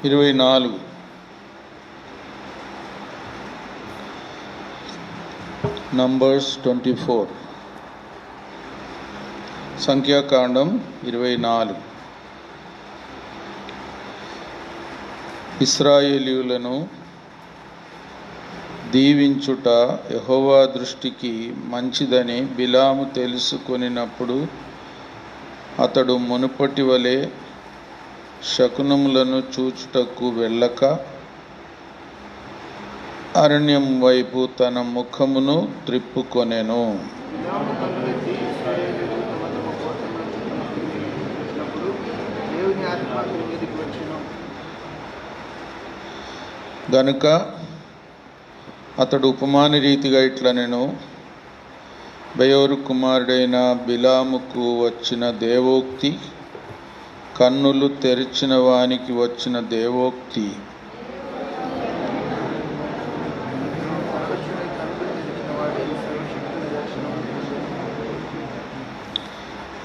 24 numbers 24 సంఖ్యాకాండం 24. ఇశ్రాయేలీయులను దీవించుట యెహోవా దృష్టికి మంచిదని బిలాము తెలుసుకొనినప్పుడు అతడు మునుపటి వలె శకునములను చూచుటకు వెళ్ళక అరణ్యం వైపు తన ముఖమును త్రిప్పుకొనెను. గనుక అతడు ఉపమాన రీతిగా ఇట్లనెను, బెయోరు కుమారుడైన బిలాముకు వచ్చిన దేవోక్తి, కన్నులు తెరిచిన వానికి వచ్చిన దేవోక్తి.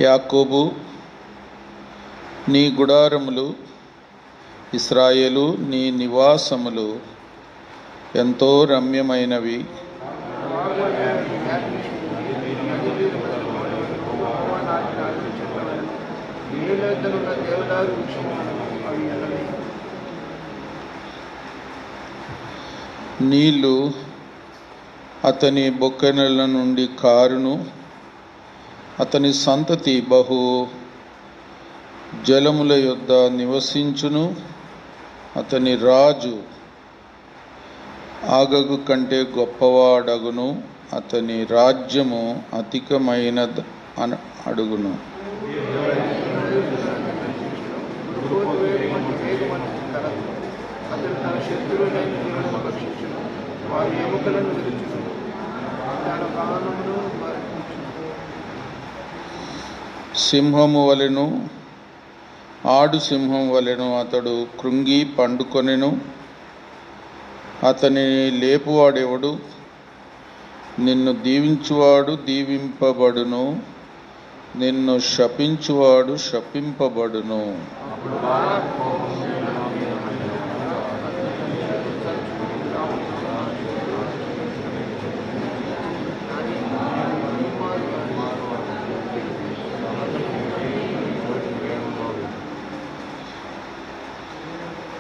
యాకోబు, నీ గుడారములు, ఇశ్రాయేలు నీ నివాసములు ఎంతో రమ్యమైనవి. నీళ్లు అతని బొక్కెనల నుండి కారును, అతని సంతతి బహు జలముల యొద్ద నివసించును. అతని రాజు ఆగగు కంటే గొప్పవాడగును, అతని రాజ్యము అధికమైనది అడుగును. సింహము వలెను, ఆడు సింహం వలెను అతడు కృంగి పండుకొనెను. అతని లేపువాడెవడు? నిన్ను దీవించువాడు దీవింపబడును, నిన్ను శపించువాడు శపింపబడును.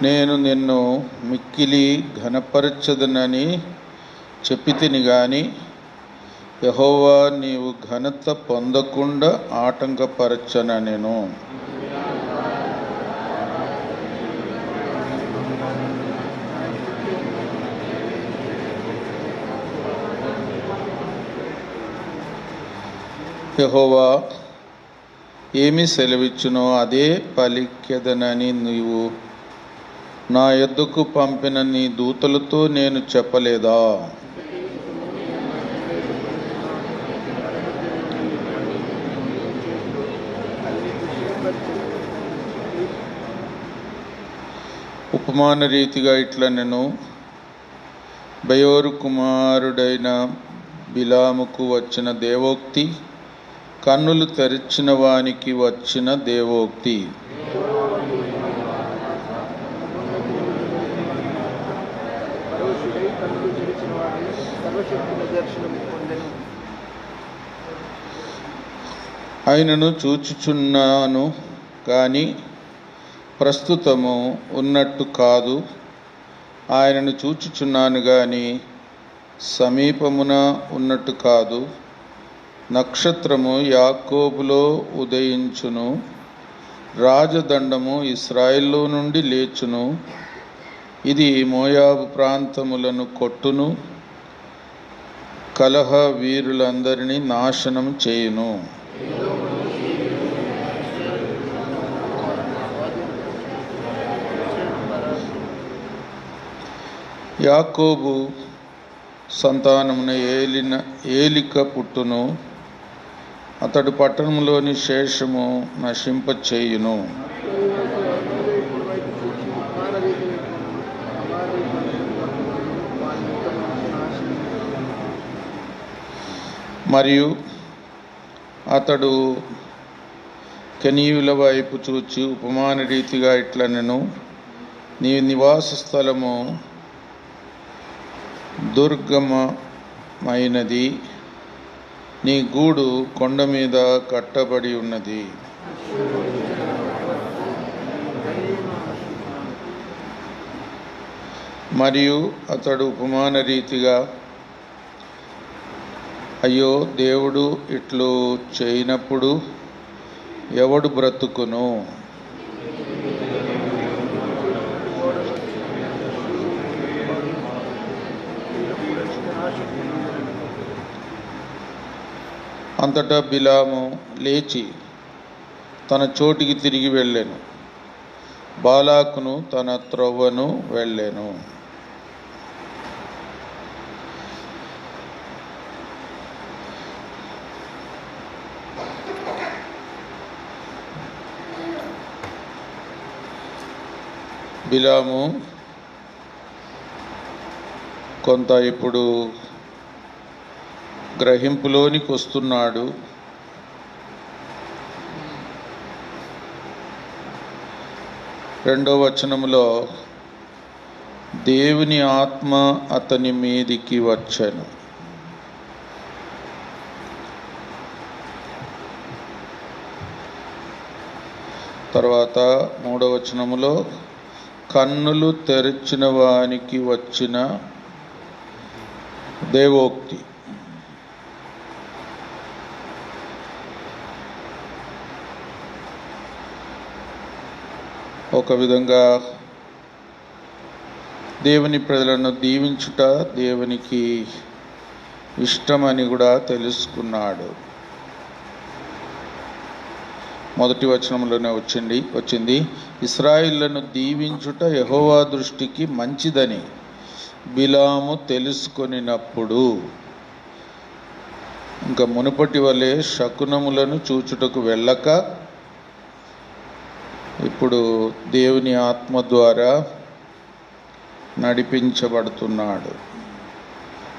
నేను నిన్ను మిక్కిలి ఘనపరచదనని చెప్పితిని గాని, యెహోవా నీవు ఘనత పొందకుండా ఆటంకపరచనెను. యెహోవా ఏమి సెలవిచ్చునో అదే పలికెదనని నీవు నా యొద్దకు పంపిన నీ దూతలతో నేను చెప్పలేదా? ఉపమాన రీతిగా ఇట్లనెను, బెయోరు కుమారుడైన బిలాముకు వచ్చిన దేవోక్తి, కన్నులు తెరిచిన వానికి వచ్చిన దేవోక్తి. ఆయనను చూచుచున్నాను కానీ ప్రస్తుతము ఉన్నట్టు కాదు, ఆయనను చూచుచున్నాను కానీ సమీపమున ఉన్నట్టు కాదు. నక్షత్రము యాకోబులో ఉదయించును, రాజదండము ఇశ్రాయేలు నుండి లేచును. ఇది మోయాబు ప్రాంతములను కొట్టును, కలహ వీరులందరినీ నాశనం చేయును. యాకోబు సంతానమున ఏలిక పుట్టును, అతడు పట్టణంలోని శేషము నశింపచేయును. మరియు అతడు కెనీయుల వైపు చూచి ఉపమాన రీతిగా ఇట్లనెను, నీ నివాస స్థలము దుర్గమమైనది, నీ గూడు కొండ మీద కట్టబడి ఉన్నది. మరియు అతడు ఉపమాన రీతిగా, అయ్యో, దేవుడు ఇట్లు చేయనప్పుడు ఎవడు బ్రతుకును? అంతటా బిలాము లేచి తన చోటికి తిరిగి వెళ్ళెను, బాలాకును తన త్రవ్వను వెళ్ళెను. బిలాము కొంత ఇప్పుడు గ్రహింపులోనికి వస్తున్నాడు. రెండవ వచనములో దేవుని ఆత్మ అతని మీదికి వచ్చెను. తర్వాత మూడవ వచనములో కన్నులు తెరిచిన వానికి వచ్చిన దేవోక్తి. ఒక విధంగా దేవుని ప్రజలను దీవించుట దేవునికి ఇష్టమని కూడా తెలుసుకున్నాడు. మొదటి వచనంలోనే వచ్చింది ఇశ్రాయేలును దీవించుట యెహోవా దృష్టికి మంచిదని బిలాము తెలుసుకొనినప్పుడు. ఇంకా మునుపటి వలె శకునములను చూచుటకు వెళ్ళక ఇప్పుడు దేవుని ఆత్మ ద్వారా నడిపించబడుతున్నాడు.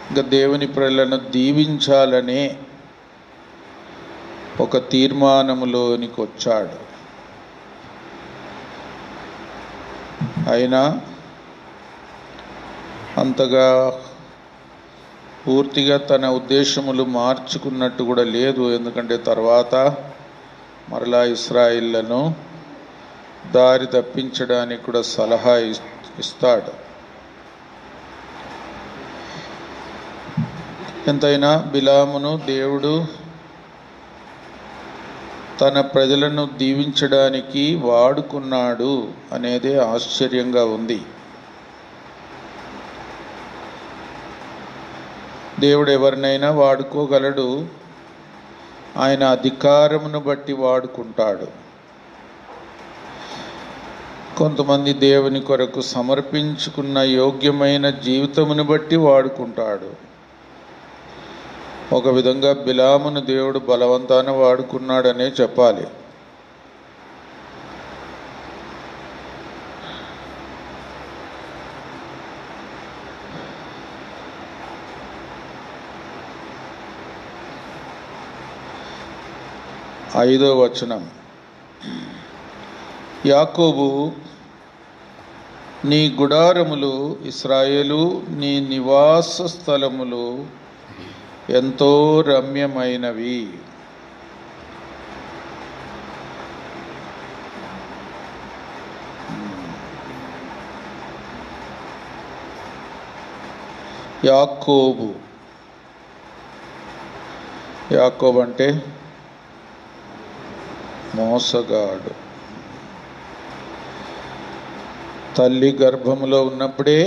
ఇంకా దేవుని ప్రజలను దీవించాలనే ఒక తీర్మానములోనికి వచ్చాడు. అయినా అంతగా పూర్తిగా తన ఉద్దేశములు మార్చుకున్నట్టు కూడా లేదు. ఎందుకంటే తర్వాత మరలా ఇశ్రాయేలును దారి తప్పించడానికి కూడా సలహా ఇస్తాడు. ఎంతైనా బిలామును దేవుడు తన ప్రజలను దీవించడానికి వాడుకున్నాడు అనేదే ఆశ్చర్యంగా ఉంది. దేవుడు ఎవరినైనా వాడుకోగలడు, ఆయన అధికారమును బట్టి వాడుకుంటాడు. కొంతమంది దేవుని కొరకు సమర్పించుకున్న యోగ్యమైన జీవితమును బట్టి వాడుకుంటాడు. ఒక విధంగా బిలామును దేవుడు బలవంతాన వాడుకున్నాడనే చెప్పాలి. ఐదో వచనం, యాకోబు నీ గుడారములు, ఇశ్రాయేలు నీ నివాస స్థలములు ఎంతో రమ్యమైనవి. యాకోబు అంటే మోసగాడు. తల్లి గర్భములో ఉన్నప్పుడే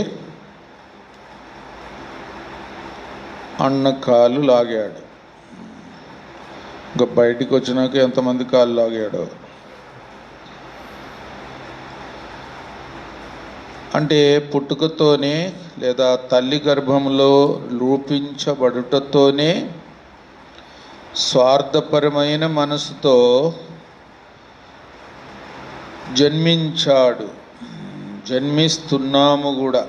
అన్న కాలు లాగాడు. ఇంకా బయటికి వచ్చినాక ఎంతమంది కాలు లాగాడో. అంటే పుట్టుకతోనే లేదా తల్లి గర్భంలో రూపించబడుటతోనే స్వార్థపరమైన మనసుతో జన్మిస్తున్నాము కూడా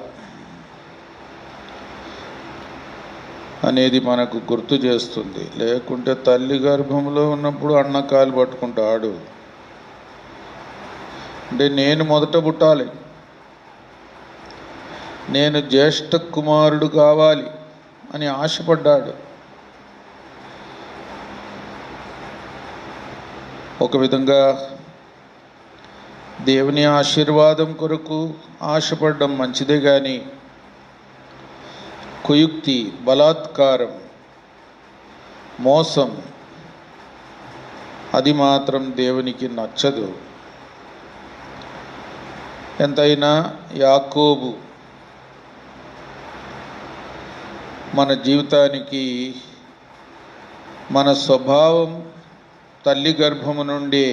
అనేది మనకు గుర్తు చేస్తుంది. లేకుంటే తల్లి గర్భంలో ఉన్నప్పుడు అన్న కాలు పట్టుకుంటాడు. అంటే నేను మొదట పుట్టాలి, నేను జ్యేష్ఠ కుమారుడు కావాలి అని ఆశపడ్డాడు. ఒక విధంగా దేవుని ఆశీర్వాదం కొరకు ఆశపడడం మంచిదే, కానీ కుయుక్తి, బలాత్కారం, మోసం అది మాత్రం దేవునికి నచ్చదు. ఎంతైనా యాకోబు మన జీవితానికి మన స్వభావం తల్లి గర్భము నుండి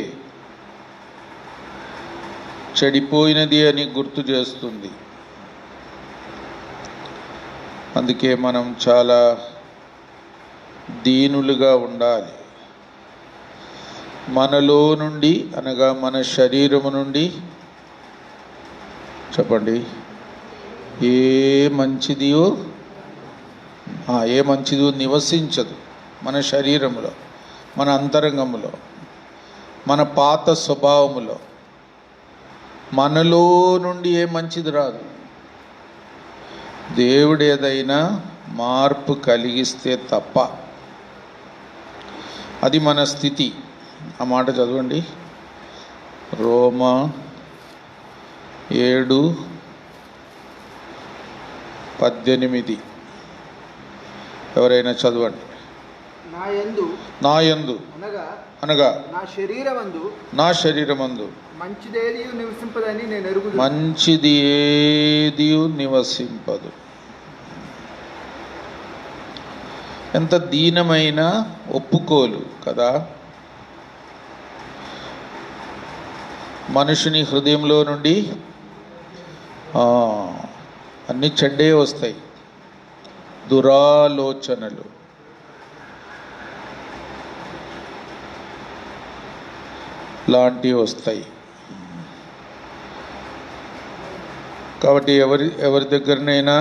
చెడిపోయినది అని గుర్తు చేస్తుంది. అందుకే మనం చాలా దీనులుగా ఉండాలి. మనలో నుండి అనగా మన శరీరము నుండి చెప్పండి ఏ మంచిదియో నివసించదు. మన శరీరములో, మన అంతరంగములో, మన పాత స్వభావములో మనలో నుండి ఏ మంచిది రాదు. దేవుడు ఏదైనా మార్పు కలిగిస్తే తప్ప. అది మన స్థితి. ఆ మాట చదవండి, రోమా 7:18. ఎవరైనా చదవండి. నా యందు అనగా నా శరీరమందు మంచిది ఏది నివసింపదు. ఎంత దీనమైన ఒప్పుకోలు కదా. మనుషుని హృదయంలో నుండి అన్ని చెడ్డే వస్తాయి. దురాలోచనలు, లాంటివి వస్తాయి. కాబట్టి ఎవరి దగ్గరనైనా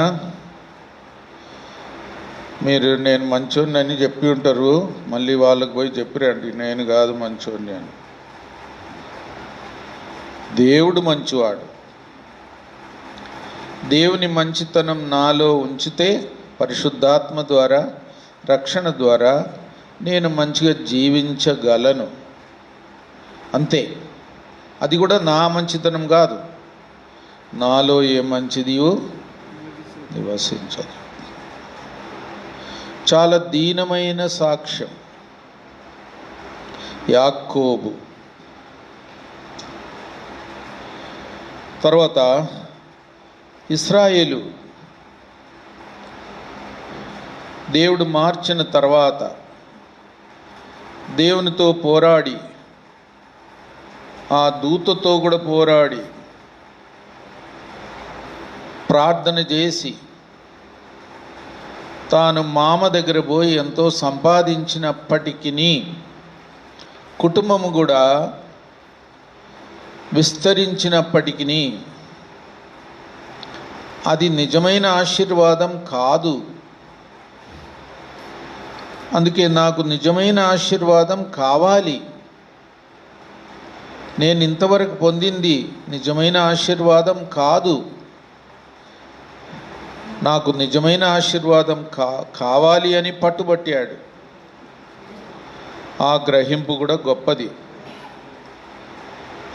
మీరు నేను మంచోడిని అని చెప్పి ఉంటారు, మళ్ళీ వాళ్ళకి పోయి చెప్పిరండి నేను కాదు మంచోడిని అని. దేవుడు మంచివాడు. దేవుని మంచితనం నాలో ఉంచితే పరిశుద్ధాత్మ ద్వారా, రక్షణ ద్వారా నేను మంచిగా జీవించగలను. అంతే. అది కూడా నా మంచితనం కాదు, నాలో ఏ మంచిదియో నివసించదు. చాలా దీనమైన సాక్ష్యం యాకోబు. తర్వాత ఇశ్రాయేలు దేవుడు మార్చిన తర్వాత దేవునితో పోరాడి, ఆ దూతతో కూడా పోరాడి ప్రార్థన చేసి తాను మామ దగ్గర పోయి ఎంతో సంపాదించినప్పటికీ కుటుంబము కూడా విస్తరించినప్పటికీ అది నిజమైన ఆశీర్వాదం కాదు. అందుకే నాకు నిజమైన ఆశీర్వాదం కావాలి. నేను ఇంతవరకు పొందింది నిజమైన ఆశీర్వాదం కాదు. నాకు నిజమైన ఆశీర్వాదం కావాలి అని పట్టుబట్టాడు. ఆ గ్రహింపు కూడా గొప్పది.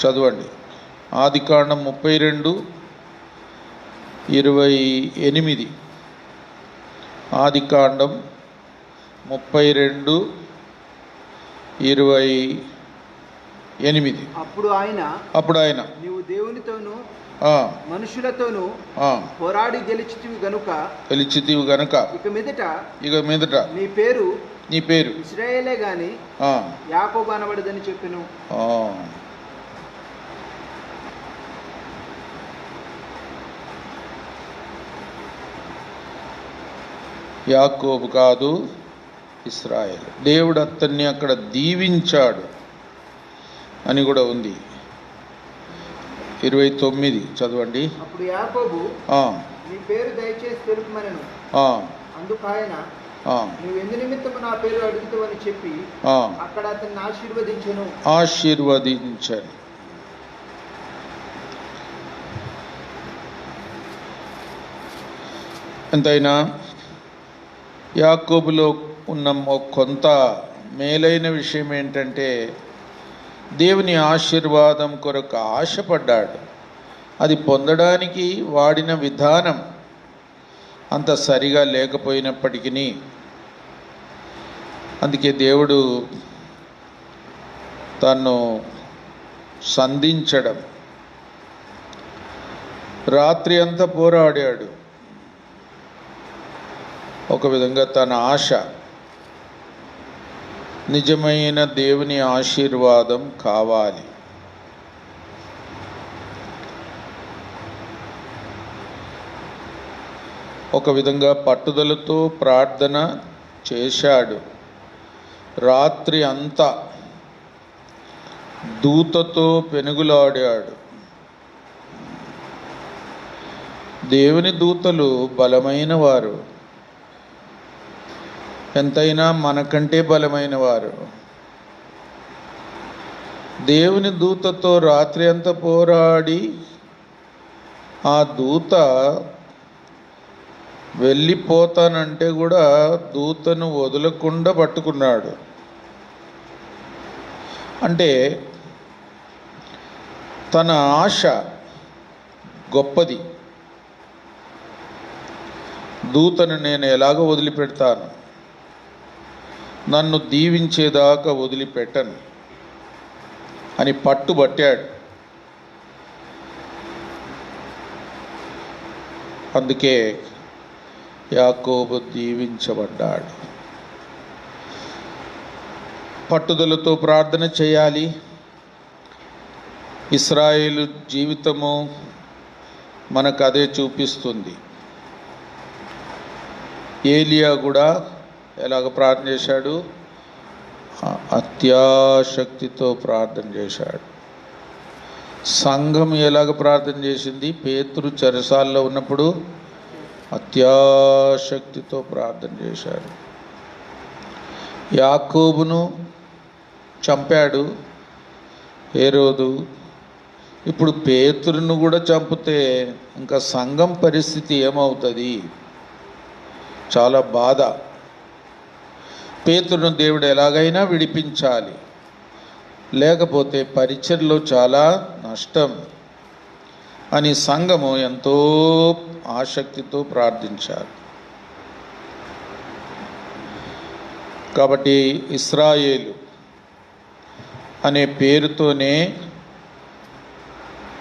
చదవండి, ఆదికాండం 32:28. ఆదికాండం 32:28. అప్పుడు ఆయన నీవు దేవునితోనూ మనుషులతోనూ పోరాడి గెలిచితివి గనుక ఇక మీదట నీ పేరు ఇశ్రాయేలే గాని యాకోబు అనబడదని చెప్పెను. యాకోబు కాదు, ఇశ్రాయేలు. దేవుడు అతన్ని అక్కడ దీవించాడు అని కూడా ఉంది. 29 చదవండి. అప్పుడు యాకోబు నీ పేరు దయచేసి తెలుపమనెను. అందుకు ఆయన నువ్వు ఎందు నిమిత్తము నా పేరు అడుగుతావని చెప్పి అక్కడ అతన్ని ఆశీర్వదించాను. ఎంతైనా యాకోబులో ఉన్న కొంత మేలైన విషయం ఏంటంటే దేవుని ఆశీర్వాదం కొరకు ఆశపడ్డాడు. అది పొందడానికి వాడిన విధానం అంత సరిగా లేకపోయినప్పటికీ అందుకే దేవుడు తను సంధించడం, రాత్రి అంతా పోరాడాడు. ఒక విధంగా తన ఆశ నిజమైన దేవుని ఆశీర్వాదం కావాలి. ఒక విధంగా పట్టుదలతో ప్రార్థన చేశాడు. రాత్రి అంతా దూతతో పెనుగులాడాడు. దేవుని దూతలు బలమైన వారు, ఎంతైనా మనకంటే బలమైన వారు. దేవుని దూతతో రాత్రి అంతా పోరాడి ఆ దూత వెళ్ళిపోతానంటే కూడా దూతను వదలకుండా పట్టుకున్నాడు. అంటే తన ఆశ గొప్పది. దూతను నేను ఎలాగ వదిలిపెడతాను, నన్ను దీవించేదాకా వదిలిపెట్టను అని పట్టుబట్టాడు. అందుకే యాకోబు దీవించబడ్డాడు. పట్టుదలతో ప్రార్థన చేయాలి. ఇశ్రాయేలు జీవితము మనకు అదే చూపిస్తుంది. ఏలియా కూడా ఎలాగ ప్రార్థన చేశాడు? అత్యాశక్తితో ప్రార్థన చేశాడు. సంఘం ఎలాగ ప్రార్థన చేసింది? పేతురు చెరసాల్లో ఉన్నప్పుడు అత్యాశక్తితో ప్రార్థన చేశాడు. యాకోబును చంపాడు హేరోదు. ఇప్పుడు పేతురును కూడా చంపితే ఇంకా సంఘం పరిస్థితి ఏమవుతుంది? చాలా బాధ. పేతురును దేవుడు ఎలాగైనా విడిపించాలి, లేకపోతే పరిచర్లో చాలా నష్టం అని సంఘము ఎంతో ఆసక్తితో ప్రార్థించారు. కాబట్టి ఇశ్రాయేలు అనే పేరుతోనే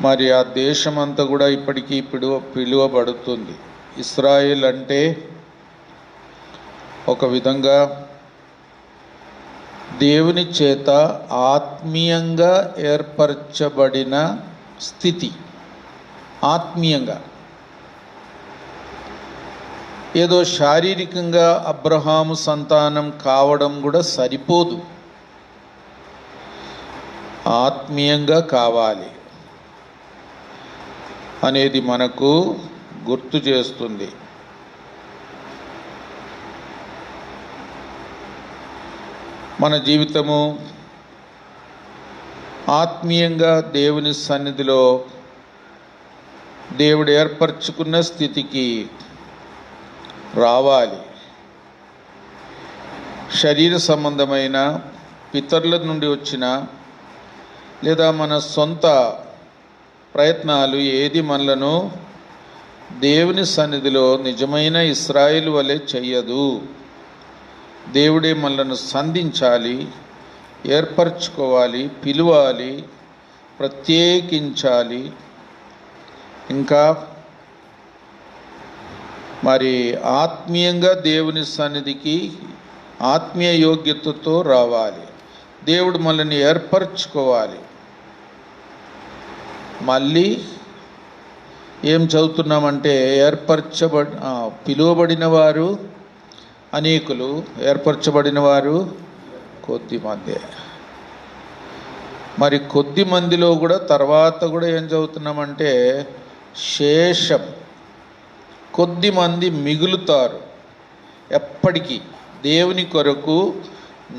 మరి ఆ దేశమంతా కూడా ఇప్పటికీ పిలువబడుతుంది. ఇశ్రాయేల్ అంటే ఒక విధంగా దేవుని చేత ఆత్మీయంగా ఏర్పరచబడిన స్థితి. ఆత్మీయంగా ఏదో శారీరకంగా అబ్రహాము సంతానం కావడం కూడా సరిపోదు, ఆత్మీయంగా కావాలి అనేది మనకు గుర్తు చేస్తుంది. మన జీవితము ఆత్మీయంగా దేవుని సన్నిధిలో దేవుడు ఏర్పరచుకున్న స్థితికి రావాలి. శరీర సంబంధమైన పితరుల నుండి వచ్చిన లేదా మన సొంత ప్రయత్నాలు ఏది మనలను దేవుని సన్నిధిలో నిజమైన ఇశ్రాయేలు వలె చెయ్యదు. దేవుడే మనలను సంధించాలి, ఏర్పరచుకోవాలి, పిలవాలి, ప్రత్యేకించాలి. ఇంకా మరి ఆత్మీయంగా దేవుని సన్నిధికి ఆత్మీయ యోగ్యతతో రావాలి. దేవుడు మనల్ని ఏర్పరచుకోవాలి. మళ్ళీ ఏం చదువుతున్నామంటే పిలువబడిన వారు అనేకులు, ఏర్పరచబడిన వారు కొద్దిమందే. మరి కొద్ది మందిలో కూడా తర్వాత కూడా ఏం చదువుతున్నామంటే శేషం, కొద్ది మంది మిగులుతారు. ఎప్పటికీ దేవుని కొరకు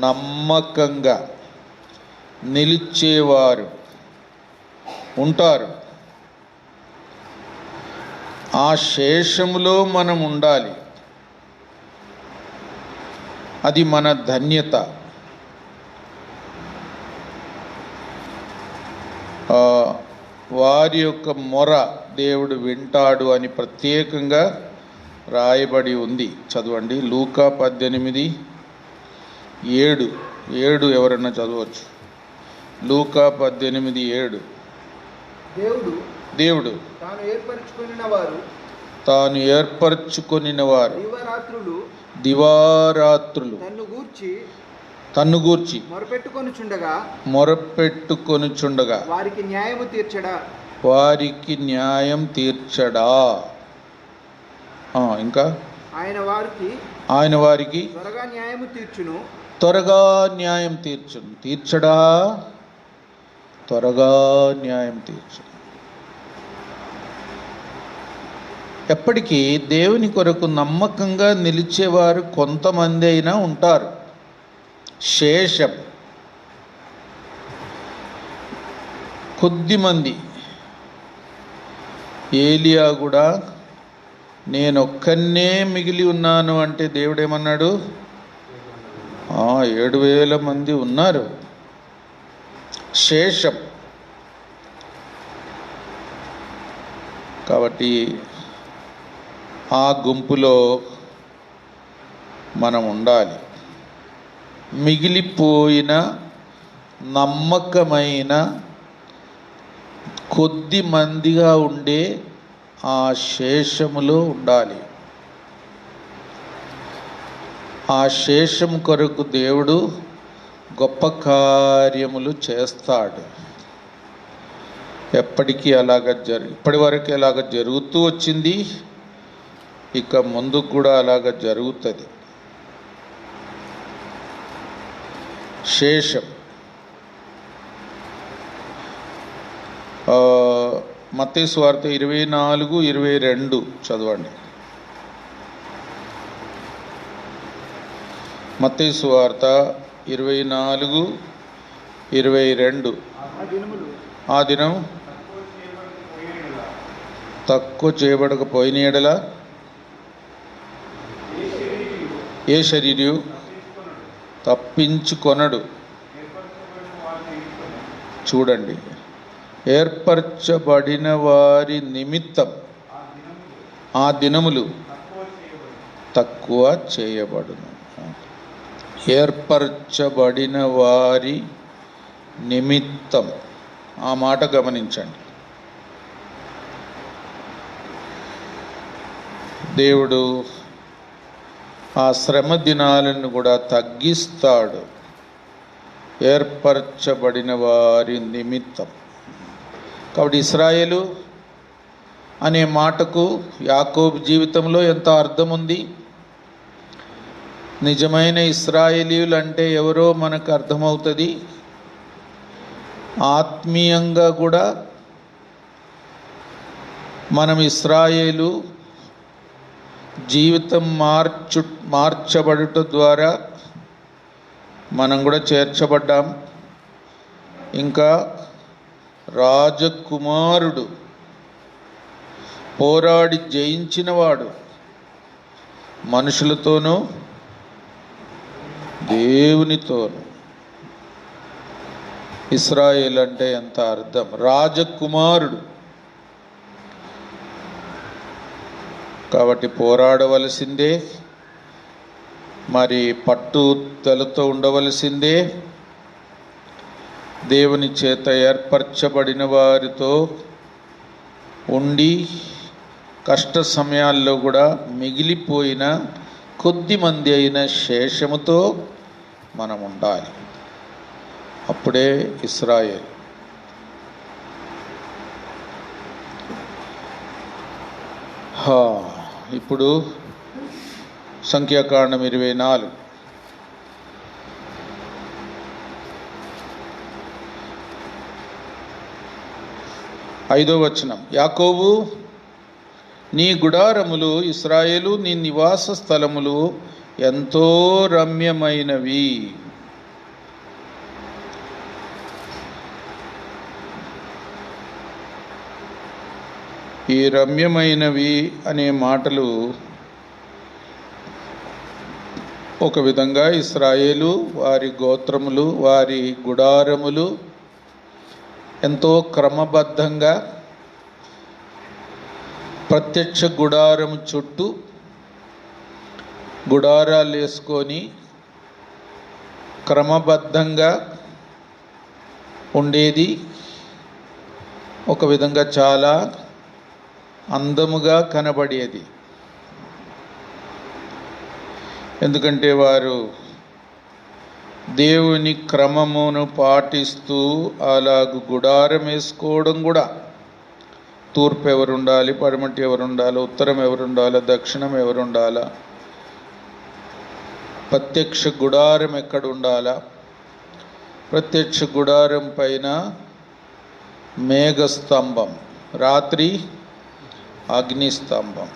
నమ్మకంగా నిలిచేవారు ఉంటారు. ఆ శేషములో మనం ఉండాలి. అది మన ధన్యత. వారి యొక్క మొర దేవుడు వింటాడు అని ప్రత్యేకంగా రాయబడి ఉంది. చదవండి, లూకా 18:7 ఎవరన్నా చదవచ్చు. లూకా 18:7. దేవుడు తాను ఏర్పరచుకొనిన వారు దివారాత్రులు తన్ను గూర్చి మొరపెట్టుకొనుచుండగా వారికి న్యాయం తీర్చడా. ఇంకా ఆయన వారికి త్వరగా న్యాయం తీర్చడా. త్వరగా న్యాయం తీర్చు. ఎప్పటికీ దేవుని కొరకు నమ్మకంగా నిలిచేవారు కొంతమంది అయినా ఉంటారు. శేషం కొద్దిమంది. ఏలియా కూడా నేనొక్కనే మిగిలి ఉన్నాను అంటే దేవుడు ఏమన్నాడు? 7,000 మంది ఉన్నారు. శేషం. కాబట్టి ఆ గుంపులో మనం ఉండాలి. మిగిలిపోయిన నమ్మకమైన కొద్ది మందిగా ఉండే ఆ శేషములో ఉండాలి. ఆ శేషం కొరకు దేవుడు గొప్ప కార్యములు చేస్తాడు. ఎప్పటికీ ఇప్పటి వరకు ఎలాగ జరుగుతూ వచ్చింది, ఇక ముందుకు కూడా అలాగ జరుగుతుంది. శేషం. మత్తయి సువార్త 24:22 చదవండి. మత్తయి సువార్త 24:22. ఆ దినం తక్కువ చేయబడకపోయిన ఎడల ఏ శరీరు తప్పించుకొనడు. చూడండి, ఏర్పరచబడిన వారి నిమిత్తం ఆ దినములు తక్కువ చేయబడును. ఏర్పరచబడిన వారి నిమిత్తం. ఆ మాట గమనించండి. దేవుడు ఆ శ్రమ దినాలను కూడా తగ్గిస్తాడు. ఏర్పరచబడిన వారి నిమిత్తం. కాబట్టి ఇశ్రాయేలు అనే మాటకు యాకోబు జీవితంలో ఎంత అర్థం ఉంది. నిజమైన ఇశ్రాయేలీయులు అంటే ఎవరో మనకు అర్థమవుతుంది. ఆత్మీయంగా కూడా మనం ఇశ్రాయేలు జీవితం మార్చబడుట ద్వారా మనం కూడా చేర్చబడ్డాం. ఇంకా రాజకుమారుడు, పోరాడి జయించినవాడు, మనుషులతోనూ దేవునితోనూ. ఇశ్రాయేల్ అంటే ఎంత అర్థం. రాజకుమారుడు. కాబట్టి పోరాడవలసిందే, మరి పట్టుదలతో ఉండవలసిందే. దేవుని చేత ఏర్పరచబడిన వారితో ఉండి కష్ట సమయాల్లో కూడా మిగిలిపోయిన కొద్ది మంది అయిన శేషముతో మనం ఉండాలి. అప్పుడే ఇశ్రాయేల్. ఇప్పుడు సంఖ్యాకాండం 24. 5వ వచనం. యాకోబు, నీ గుడారములు, ఇశ్రాయేలు నీ నివాస స్థలములు ఎంతో రమ్యమైనవి. ఈ రమ్యమైనవి అనే మాటలు ఒక విధంగా ఇశ్రాయేలు, వారి గోత్రములు, వారి గుడారములు ఎంతో క్రమబద్ధంగా ప్రత్యక్ష గుడారం చుట్టూ గుడారాలు వేసుకొని క్రమబద్ధంగా ఉండేది. ఒక విధంగా చాలా అందముగా కనబడేది. ఎందుకంటే వారు దేవుని క్రమమును పాటిస్తూ అలాగ గుడారం వేసుకోవడం కూడా, తూర్పు ఎవరు ఉండాలి, పడమటి ఎవరు ఉండాలి, ఉత్తరం ఎవరు ఉండాలి, దక్షిణం ఎవరు ఉండాలా, ప్రత్యక్ష గుడారం ఎక్కడ ఉండాలా, ప్రత్యక్ష గుడారం పైన మేఘస్తంభం, రాత్రి అగ్నిస్తంభం,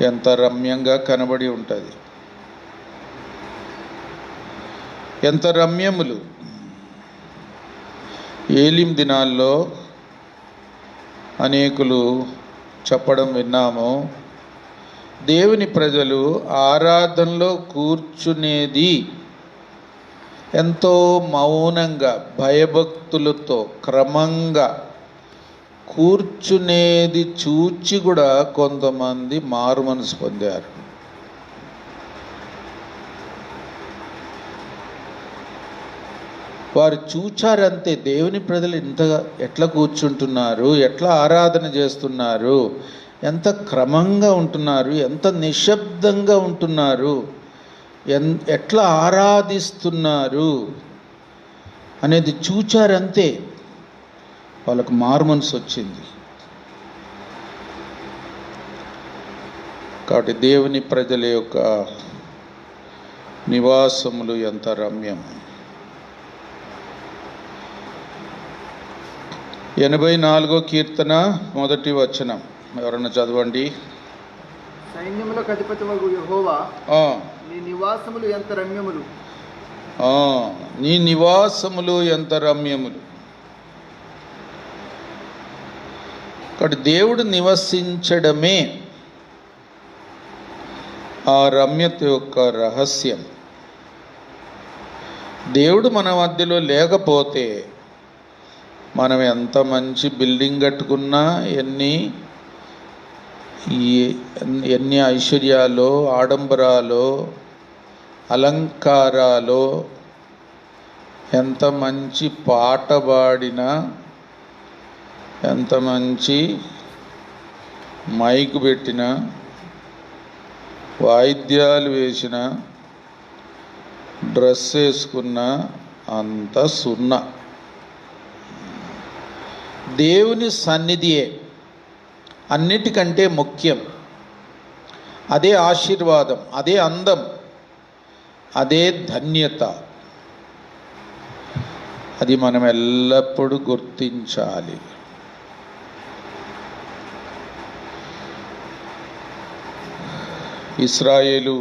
ఎంత రమ్యంగా కనబడి ఉంటుంది. ఎంత రమ్యములు. ఏలిం దినాల్లో అనేకులు చెప్పడం విన్నాము, దేవుని ప్రజలు ఆరాధనలో కూర్చునేది ఎంతో మౌనంగా, భయభక్తులతో క్రమంగా కూర్చునేది చూచి కూడా కొంతమంది మారు మనసు పొందారు. వారు చూచారంతే, దేవుని ప్రజలు ఇంతగా ఎట్లా కూర్చుంటున్నారు, ఎట్లా ఆరాధన చేస్తున్నారు, ఎంత క్రమంగా ఉంటున్నారు, ఎంత నిశ్శబ్దంగా ఉంటున్నారు, ఎట్లా ఆరాధిస్తున్నారు అనేది చూచారంతే. వాళ్ళకు మారు మనసు వచ్చింది. కాబట్టి దేవుని ప్రజల యొక్క నివాసములు ఎంత రమ్యం. 84వ కీర్తన 1వ వచనం ఎవరన్నా చదవండి. సైన్యములకు అధిపతివగు యెహోవా, నీ నివాసములు ఎంత రమ్యములు. నీ నివాసములు ఎంత రమ్యములు. కాబట్టి దేవుడు నివసించడమే ఆ రమ్యత యొక్క రహస్యం. దేవుడు మన మధ్యలో లేకపోతే మనం ఎంత మంచి బిల్డింగ్ కట్టుకున్నా, ఎన్ని ఐశ్వర్యాలు, ఆడంబరాలు, అలంకారాలు, ఎంత మంచి పాట పాడినా, ఎంత మంచి మైక్ పెట్టినా, వాయిద్యాలు వేసినా, డ్రెస్ వేసుకున్నా అంత సున్నా. దేవుని సన్నిధియే అన్నిటికంటే ముఖ్యం. అదే ఆశీర్వాదం, అదే అందం, అదే ధన్యత. అది మనం ఎల్లప్పుడూ గుర్తించాలి. ఇశ్రాయేలు,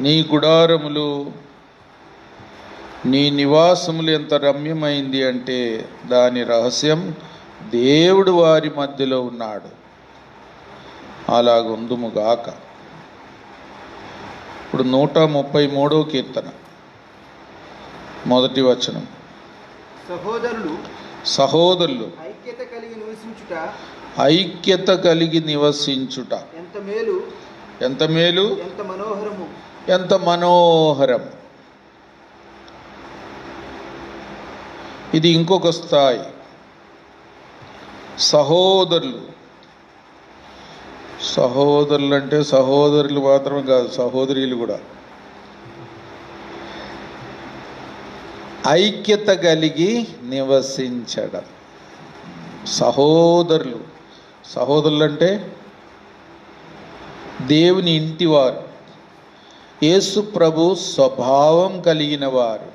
నీ గుడారములు, నీ నివాసములు ఎంత రమ్యమైంది అంటే దాని రహస్యం దేవుడు వారి మధ్యలో ఉన్నాడు. అలాగుందుముగాక. ఇప్పుడు 133వ కీర్తన 1వ వచనం. సహోదరులు ఐక్యత కలిగి నివసించుట ఎంత మేలు, ఎంత మేలు, ఎంత మనోహరము, ఎంత మనోహరం. ఇది ఇంకొక స్థాయి. సహోదరులు అంటే సహోదరులు మాత్రమే కాదు, సహోదరీలు కూడా. ఐక్యత కలిగి నివసించడం. సహోదరులు అంటే దేవుని ఇంటివారు, యేసు ప్రభు స్వభావం కలిగిన వారు,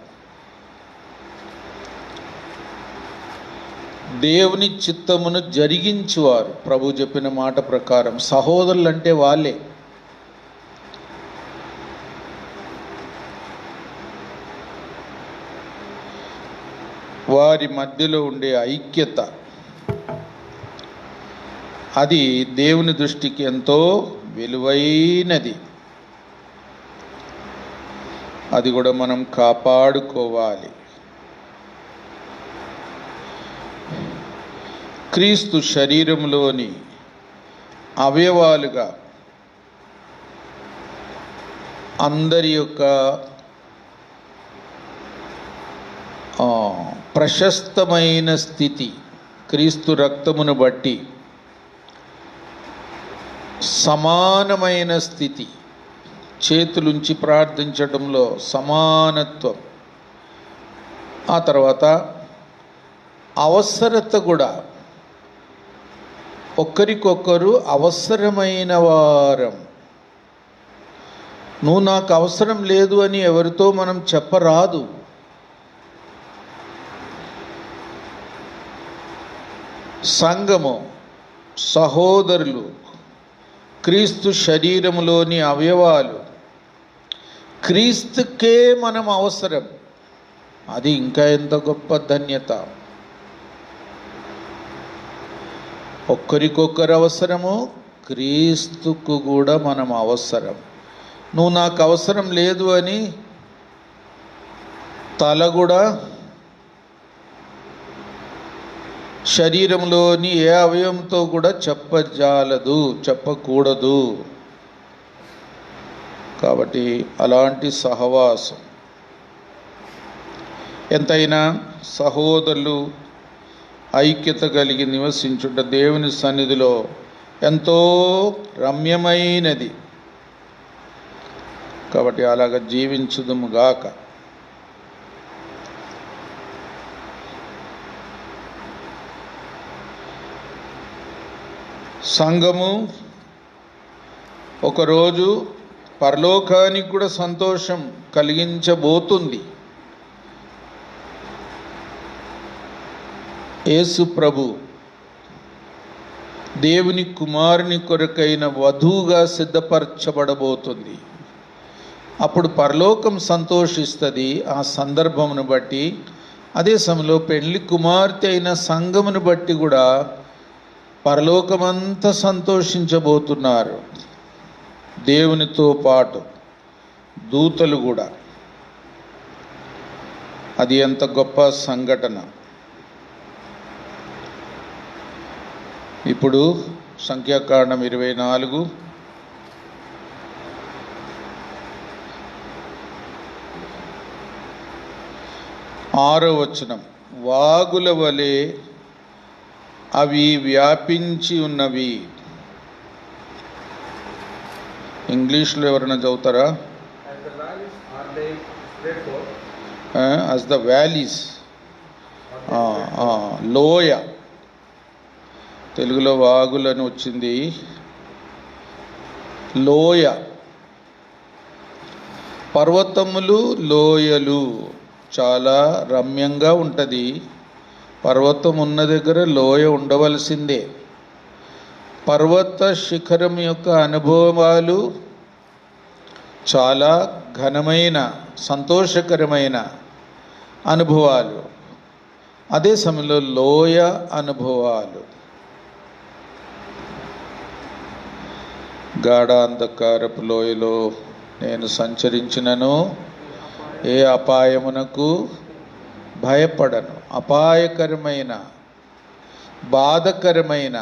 దేవుని చిత్తమును జరిగించువారు. ప్రభు చెప్పిన మాట ప్రకారం సహోదరులు అంటే వాళ్ళే. వారి మధ్యలో ఉండే ఐక్యత, అది దేవుని దృష్టికి ఎంతో విలువైనది. అది కూడా మనం కాపాడుకోవాలి. క్రీస్తు శరీరంలోని అవయవాలుగా అందరి యొక్క ప్రశస్తమైన స్థితి, క్రీస్తు రక్తమును బట్టి సమానమైన స్థితి, చేతులుంచి ప్రార్థించడంలో సమానత్వం, ఆ తర్వాత అవసరత కూడా, ఒకరికొకరు అవసరమైన వారం. నువ్వు నాకు అవసరం లేదు అని ఎవరితో మనం చెప్పరాదు. సంఘము, సహోదరులు, క్రీస్తు శరీరములోని అవయవాలు, క్రీస్తుకే మనం అవసరం. అది ఇంకా ఎంత గొప్ప ధన్యత. ఒక్కరికొకరు అవసరము, క్రీస్తుకు కూడా మనం అవసరం. నువ్వు నాకు అవసరం లేదు అని తల కూడా శరీరంలోని ఏ అవయవంతో కూడా చెప్పజాలదు, చెప్పకూడదు. కాబట్టి అలాంటి సహవాసం, ఎంతైనా సహోదరులు ఐక్యత కలిగి నివసించుట దేవుని సన్నిధిలో ఎంతో రమ్యమైనది. కాబట్టి అలాగ జీవించుదుముగాక. సంఘము ఒకరోజు పరలోకానికి కూడా సంతోషం కలిగించబోతుంది. యేసు ప్రభు దేవుని కుమారుని కొరకైన వధువుగా సిద్ధపరచబడబోతుంది. అప్పుడు పరలోకం సంతోషిస్తుంది ఆ సందర్భమును బట్టి. అదే సమయంలో పెళ్లి కుమార్తె అయిన సంఘమును బట్టి కూడా పరలోకమంతా సంతోషించబోతున్నారు. దేవునితో పాటు దూతలు కూడా. అది ఎంత గొప్ప సంఘటన. ఇప్పుడు సంఖ్యాకాండం 24 6వ వచనం. వాగుల వలె అవి వ్యాపించి ఉన్నవి. ఇంగ్లీష్లో ఎవరైనా చదువుతారా? యాజ్ ద వ్యాలీస్, లోయ. తెలుగులో వాగులని వచ్చింది, లోయ. పర్వతములు, లోయలు చాలా రమ్యంగా ఉంటుంది. పర్వతం ఉన్న దగ్గర లోయ ఉండవలసిందే. పర్వత శిఖరం యొక్క అనుభవాలు చాలా ఘనమైన, సంతోషకరమైన అనుభవాలు. అదే సమయంలో లోయ అనుభవాలు. గాఢాంధకారపు లోయలో నేను సంచరించినను ఏ అపాయమునకు భయపడను. అపాయకరమైన, బాధకరమైన,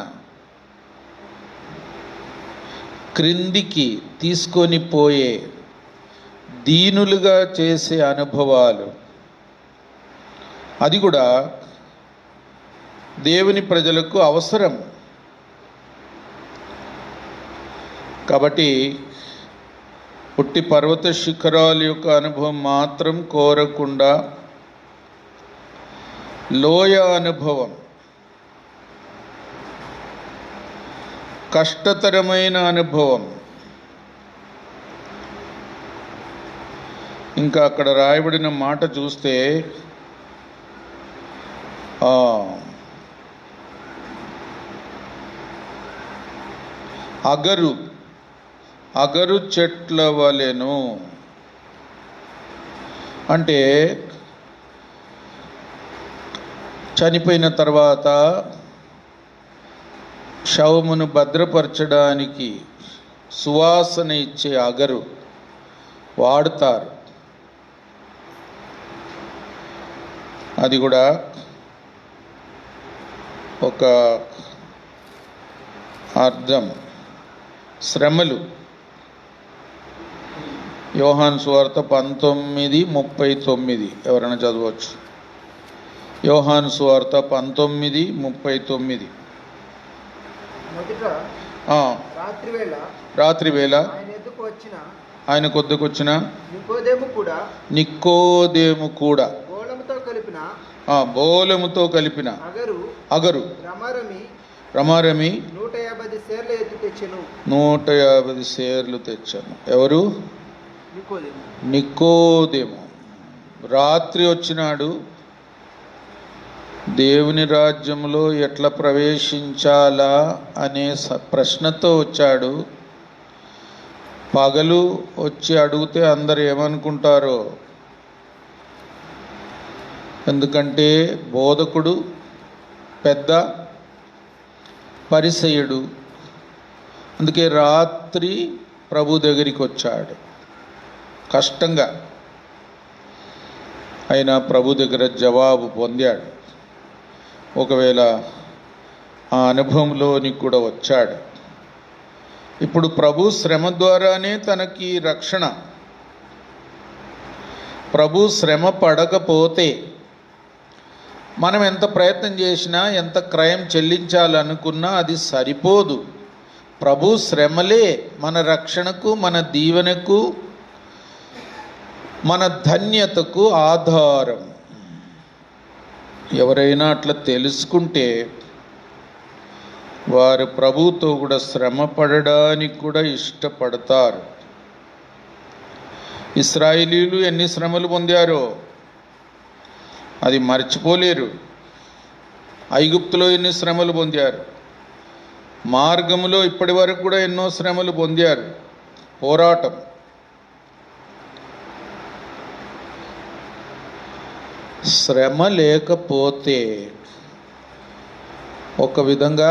క్రిందికి తీసుకొని పోయే, దీనులుగా చేసే అనుభవాలు. అది కూడా దేవుని ప్రజలకు అవసరం. కాబట్టి పుట్టి పర్వత శిఖరాల యొక్క అనుభవం మాత్రం కోరకుండా లోయ అనుభవం, కష్టతరమైన అనుభవం. ఇంకా అక్కడ రాయబడిన మాట చూస్తే అగరు చెట్ల వలెను. అంటే చనిపోయిన తర్వాత శవమును భద్రపరచడానికి సువాసన ఇచ్చే అగరు వాడుతారు. అది కూడా ఒక అర్థం. శ్రమలు యోహాను సువార్త 19:39 ఎవరైనా చదవచ్చు. యోహాను సువార్త 19:39. రాత్రి వేళ ఆయన కొద్దకు వచ్చిన నికోదేము కూడా బోలముతో కలిపిన అగరు రమారమి 150 సేర్లు తెచ్చాను. ఎవరు? నికోదేము. రాత్రి వచ్చినాడు. దేవుని రాజ్యంలో ఎట్లా ప్రవేశించాలా అనే ప్రశ్నతో వచ్చాడు. పగలు వచ్చి అడిగితే అందరు ఏమనుకుంటారో, ఎందుకంటే బోధకుడు, పెద్ద పరిసయ్యుడు. అందుకే రాత్రి ప్రభు దగ్గరికి వచ్చాడు కష్టంగా. అయినా ప్రభు దగ్గర జవాబు పొందాడు. ఒకవేళ ఆ అనుభవంలోనికి కూడా వచ్చాడు. ఇప్పుడు ప్రభు శ్రమ ద్వారానే తనకి రక్షణ. ప్రభు శ్రమ పడకపోతే మనం ఎంత ప్రయత్నం చేసినా, ఎంత క్రయం చెల్లించాలనుకున్నా అది సరిపోదు. ప్రభు శ్రమలే మన రక్షణకు, మన దీవెనకు, మన ధన్యతకు ఆధారం. ఎవరైనా అట్లా తెలుసుకుంటే వారు ప్రభువుతో కూడా శ్రమ పడడానికి కూడా ఇష్టపడతారు. ఇశ్రాయేలీయులు ఎన్ని శ్రమలు పొందారో అది మర్చిపోలేరు. ఐగుప్తులో ఎన్ని శ్రమలు పొందారు, మార్గములో ఇప్పటి వరకు కూడా ఎన్నో శ్రమలు పొందారు. పోరాటం. శ్రమ లేకపోతే ఒక విధంగా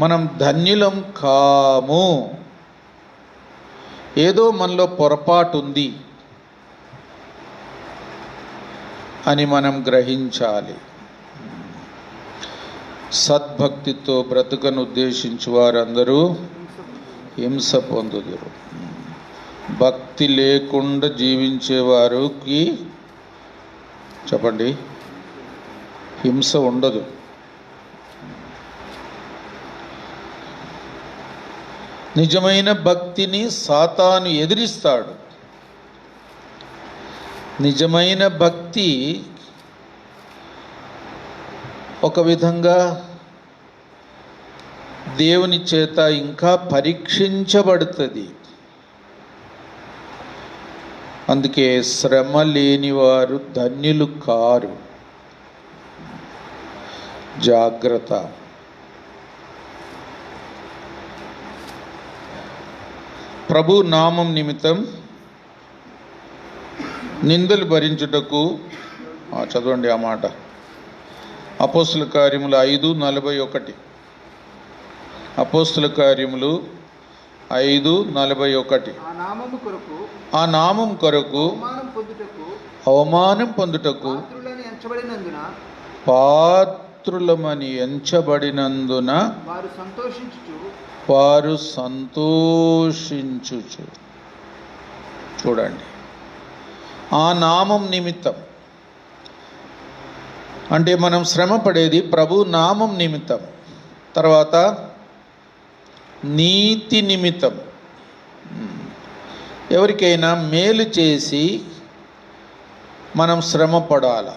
మనం ధన్యులం కాము. ఏదో మనలో పొరపాటు ఉంది అని మనం గ్రహించాలి. సద్భక్తితో బ్రతుకను ఉద్దేశించి వారందరూ హింస పొందుదురు. భక్తి లేకుండా జీవించేవారికి చెప్పండి, హింస ఉండదు. నిజమైన భక్తిని సాతాను ఎదిరిస్తాడు. నిజమైన భక్తి ఒక విధంగా దేవుని చేత ఇంకా పరీక్షించబడుతుంది. అందుకే శ్రమ లేనివారు ధన్యులు కారు. జాగ్రత్త. ప్రభు నామం నిమిత్తం నిందలు భరించుటకు చదవండి ఆ మాట. అపోస్తుల కార్యములు 5:41. అపోస్తుల కార్యములు 5:41. ఆ నామం కొరకు అవమానం పొందుటకు పాత్రులమని ఎంచబడినందున వారు సంతోషించుచు. చూడండి, ఆ నామం నిమిత్తం అంటే మనం శ్రమ పడేది ప్రభు నామం నిమిత్తం. తర్వాత నీతి నిమిత్తం. ఎవరికైనా మేలు చేసి మనం శ్రమ పడాల.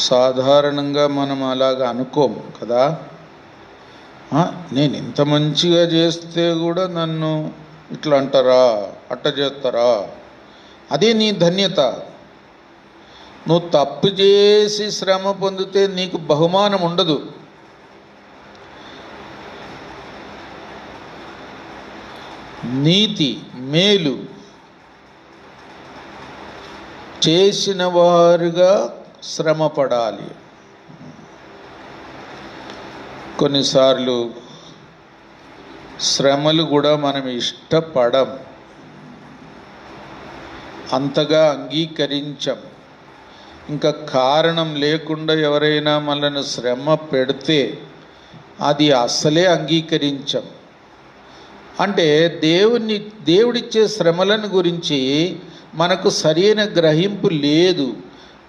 సాధారణంగా మనం అలాగా అనుకోము కదా. నేను ఇంత మంచిగా చేస్తే కూడా నన్ను ఇట్లా అంటారా, అట్ట చేస్తారా? అదే నీ ధన్యత. నువ్వు తప్పు చేసి శ్రమ పొందితే నీకు బహుమానం ఉండదు. నీతి, మేలు చేసిన వారుగా శ్రమ పడాలి. కొన్నిసార్లు శ్రమలు కూడా మనం ఇష్టపడం, అంతగా అంగీకరించం. ఇంకా కారణం లేకుండా ఎవరైనా మనల్ని శ్రమ పెడితే అది అసలే అంగీకరించం. అంటే దేవుడిచ్చే శ్రమలను గురించి మనకు సరైన గ్రహింపు లేదు.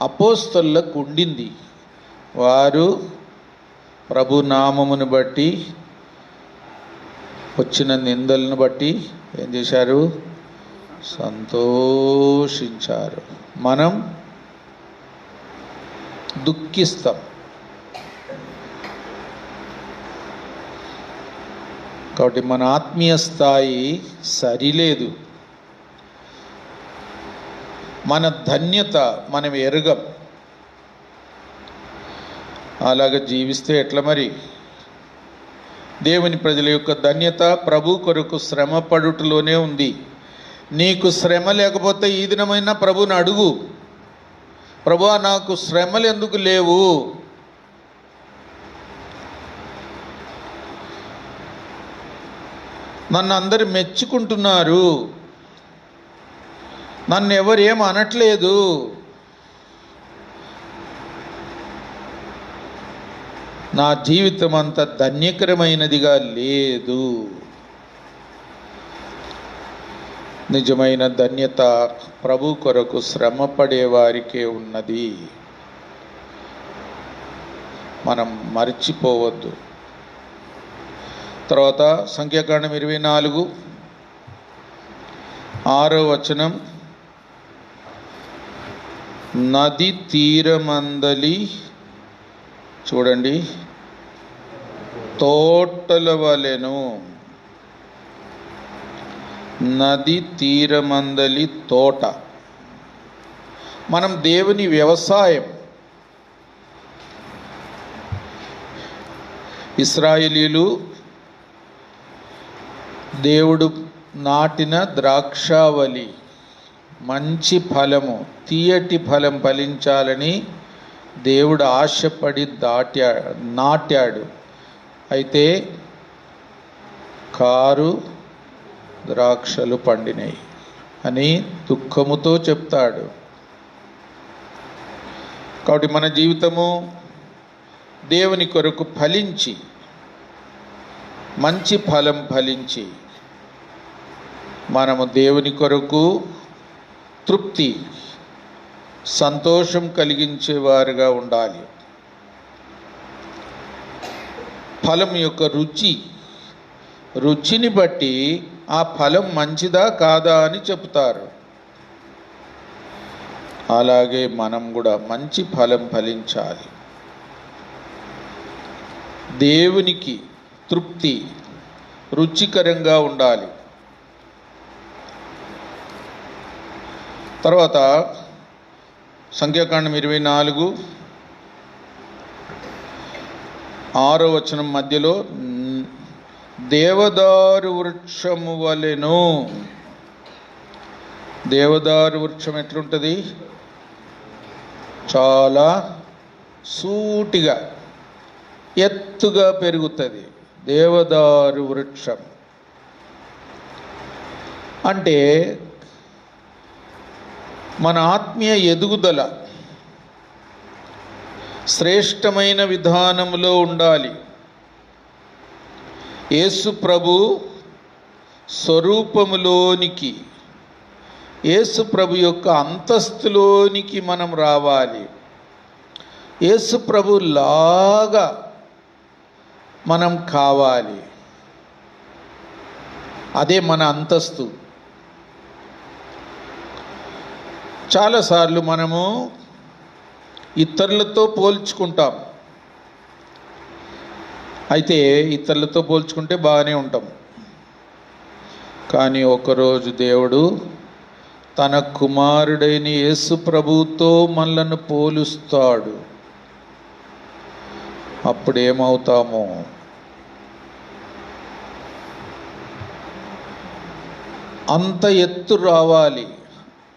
అపోస్తలులకు ఉండింది. వారు ప్రభు నామమును బట్టి వచ్చిన నిందలను బట్టి ఏం చేశారు? సంతోషించారు. మనం దుఃఖిస్తాం. కాబట్టి మన ఆత్మీయ స్థాయి సరిలేదు. మన ధన్యత మనం ఎరగం. అలాగ జీవిస్తే ఎట్లా మరి? దేవుని ప్రజల యొక్క ధన్యత ప్రభు కొరకు శ్రమ పడుటలోనే ఉంది. నీకు శ్రమ లేకపోతే ఈ దినమైనా ప్రభుని అడుగు, ప్రభువా నాకు శ్రమలు ఎందుకు లేవు? నన్ను అందరు మెచ్చుకుంటున్నారు, నన్ను ఎవరేం అనట్లేదు, నా జీవితం అంత ధన్యకరమైనదిగా లేదు. నిజమైన ధన్యత ప్రభు కొరకు శ్రమ పడేవారికే ఉన్నది. మనం మర్చిపోవద్దు. తర్వాత సంఖ్యాకాండం 24:6 నది తీరమందలి చూడండి తోటల వలెను. నది తీరమందలి తోట. మనం దేవుని వ్యవసాయం. ఇశ్రాయేలీయులు దేవుడు నాటిన ద్రాక్షావళి మంచి ఫలము, తీయటి ఫలం ఫలించాలని దేవుడు ఆశపడి నాటాడు. అయితే కారు ద్రాక్షలు పండినాయి అని దుఃఖముతో చెప్తాడు. కాబట్టి మన జీవితము దేవుని కొరకు ఫలించి, మంచి ఫలం ఫలించి, మనము దేవుని కొరకు తృప్తి, సంతోషం కలిగించేవారుగా ఉండాలి. ఫలం యొక్క రుచిని బట్టి ఆ ఫలం మంచిదా కాదా అని చెప్తారు. అలాగే మనం కూడా మంచి ఫలం ఫలించాలి. దేవునికి తృప్తి, రుచికరంగా ఉండాలి. తర్వాత సంఖ్యాకాండం 24:6 మధ్యలో దేవదారు వృక్షము వలెను. దేవదారు వృక్షం ఎట్లుంటుంది? చాలా సూటిగా ఎత్తుగా పెరుగుతుంది. దేవదారు వృక్షం అంటే మన ఆత్మీయ ఎదుగుదల శ్రేష్టమైన విధానంలో ఉండాలి. యేసు ప్రభు స్వరూపములోనికి, యేసు ప్రభు యొక్క అంతస్తులోనికి మనం రావాలి. యేసు ప్రభు లాగా మనం కావాలి. అదే మన అంతస్తు. చాలాసార్లు మనము ఇతరులతో పోల్చుకుంటాం. అయితే ఇతరులతో పోల్చుకుంటే బాగానే ఉంటాం. కానీ ఒకరోజు దేవుడు తన కుమారుడైన యేసు ప్రభువుతో మనలను పోలుస్తాడు. అప్పుడేమవుతామో? అంత ఎత్తు రావాలి,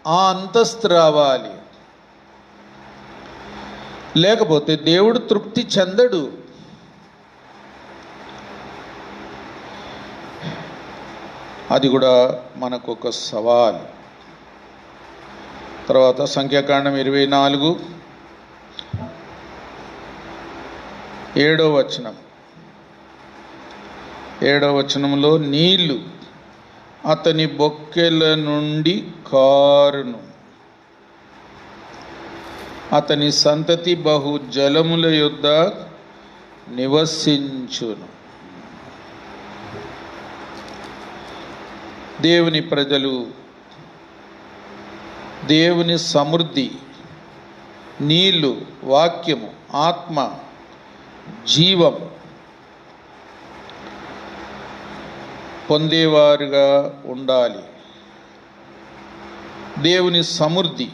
ఆ అంతస్తు రావాలి. లేకపోతే దేవుడు తృప్తి చెందడు. అది కూడా మనకు ఒక సవాల్. తర్వాత సంఖ్యాకాండం 24 7వ వచనం. 7వ వచనంలో నీళ్లు అతని బొక్కెల నుండి కారును, అతని సంతతి బహు జలముల యొద్ద నివసించును. దేవుని ప్రజలు దేవుని సమృద్ధి, నీళ్లు, వాక్యము, ఆత్మ, జీవం పొందేవారుగా ఉండాలి. దేవుని సమృద్ధి.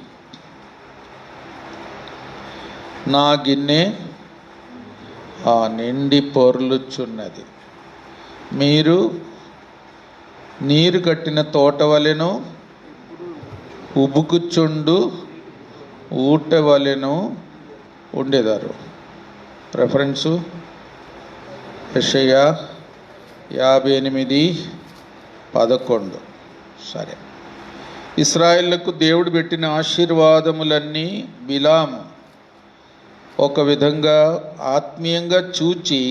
నా గిన్నె ఆ నిండి పొర్లుచున్నది. మీరు నీరు కట్టిన తోట వలెను ఉబుకుచుండు ఊట వలెను ఉండేదారు. రెఫరెన్సు యెషయా 58:11. సరే, ఇశ్రాయేలుకు దేవుడు పెట్టిన ఆశీర్వాదములన్నీ బిలాము ఒక విధంగా ఆత్మీయంగా చూచి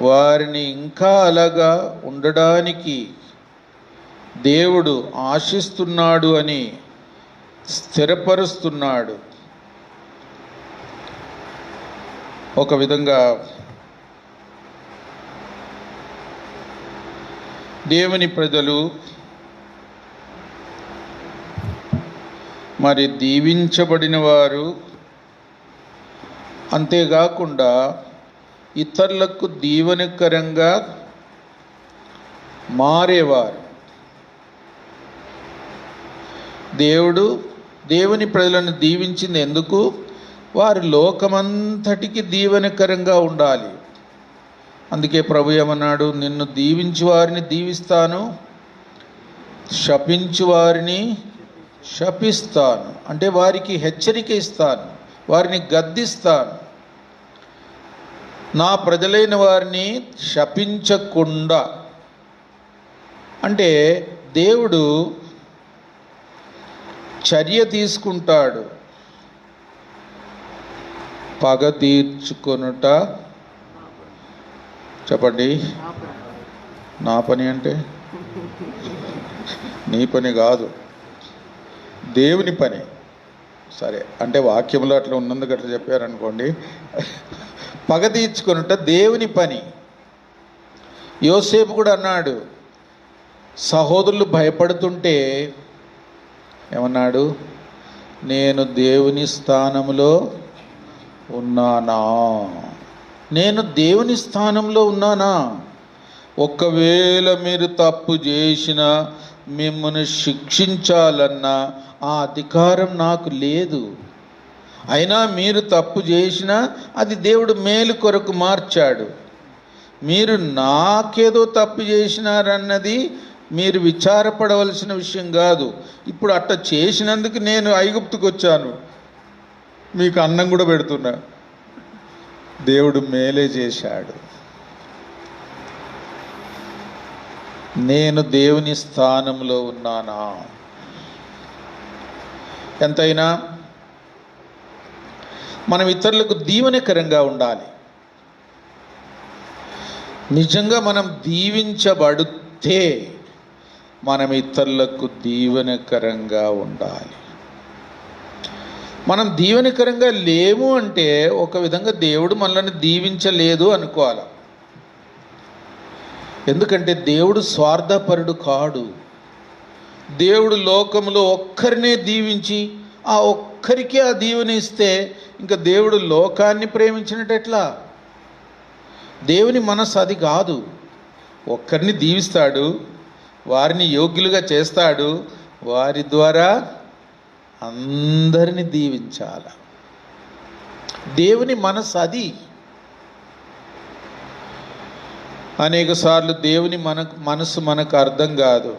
వారిని ఇంకా అలాగా ఉండడానికి దేవుడు ఆశిస్తున్నాడు అని స్థిరపరుస్తున్నాడు. ఒక విధంగా దేవుని ప్రజలు మరి దీవించబడిన వారు, అంతేకాకుండా ఇతరులకు దీవెనకరంగా మారేవారు. దేవుని ప్రజలను దీవించింది ఎందుకు? వారి లోకమంతటికి దీవెనకరంగా ఉండాలి. అందుకే ప్రభు ఏమన్నాడు? నిన్ను దీవించు వారిని దీవిస్తాను, శపించు వారిని శపిస్తాను. అంటే వారికి హెచ్చరిక ఇస్తాను, వారిని గద్దిస్తాను. నా ప్రజలైన వారిని శపించకుండా. అంటే దేవుడు చర్య తీసుకుంటాడు. పగ తీర్చుకొనుట చెప్పండి. నా పని అంటే నీ పని కాదు, దేవుని పని. సరే, అంటే వాక్యంలో అట్లా ఉన్నందుకు అట్లా చెప్పారనుకోండి. పగ తీర్చుకొనుట దేవుని పని. యోసేపు కూడా అన్నాడు, సహోదరులు భయపడుతుంటే ఏమన్నాడు? నేను దేవుని స్థానంలో ఉన్నానా? నేను దేవుని స్థానంలో ఉన్నానా? ఒకవేళ మీరు తప్పు చేసినా మిమ్మల్ని శిక్షించాలన్న ఆ అధికారం నాకు లేదు. అయినా మీరు తప్పు చేసినా అది దేవుడు మేలు కొరకు మార్చాడు. మీరు నాకేదో తప్పు చేసినారన్నది మీరు విచారపడవలసిన విషయం కాదు. ఇప్పుడు అట్ట చేసినందుకు నేను ఐగుప్తుకు వచ్చాను, మీకు అన్నం కూడా పెడుతున్నా. దేవుడు మేలే చేశాడు. నేను దేవుని స్థానంలో ఉన్నానా? ఎంతైనా మనం ఇతరులకు దీవెనకరంగా ఉండాలి. నిజంగా మనం దీవించబడితే మనం ఇతరులకు దీవెనకరంగా ఉండాలి. మనం దీవెనకరంగా లేము అంటే ఒక విధంగా దేవుడు మనల్ని దీవించలేదు అనుకోవాలి. ఎందుకంటే దేవుడు స్వార్థపరుడు కాడు. దేవుడు లోకంలో ఒక్కరినే దీవించి ఆ ఒక్కరికే ఆ దీవెన ఇస్తే ఇంకా దేవుడు లోకాన్ని ప్రేమించినట్టు ఎట్లా? దేవుని మనసు అది కాదు. ఒక్కరిని దీవిస్తాడు, వారిని యోగ్యులుగా చేస్తాడు, వారి ద్వారా అందరిని దీవించాల. దేవుని మనసు అది. అనేక సార్లు దేవుని మనసు మనకు అర్థం కాదు.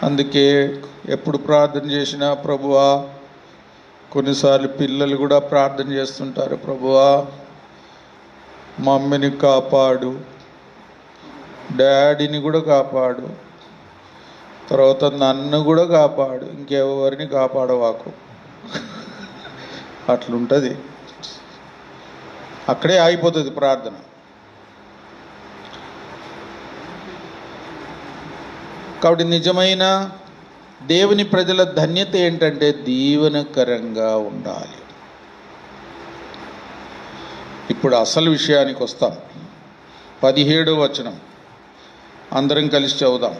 అందుకే ఎప్పుడు ప్రార్థన చేసినా ప్రభువా కొన్నిసార్లు పిల్లలు కూడా ప్రార్థన చేస్తుంటారు, ప్రభువా మమ్మీని కాపాడు, డాడీని కూడా కాపాడు, తర్వాత నన్ను కూడా కాపాడు, ఇంకెవరిని కాపాడవాకు. అట్లుంటుంది, అక్కడే ఆగిపోతుంది ప్రార్థన. కాబట్టి నిజమైన దేవుని ప్రజల ధన్యత ఏంటంటే దీవెనకరంగా ఉండాలి. ఇప్పుడు అసలు విషయానికి వస్తాం. 17వ వచనం అందరం కలిసి చదువుదాం.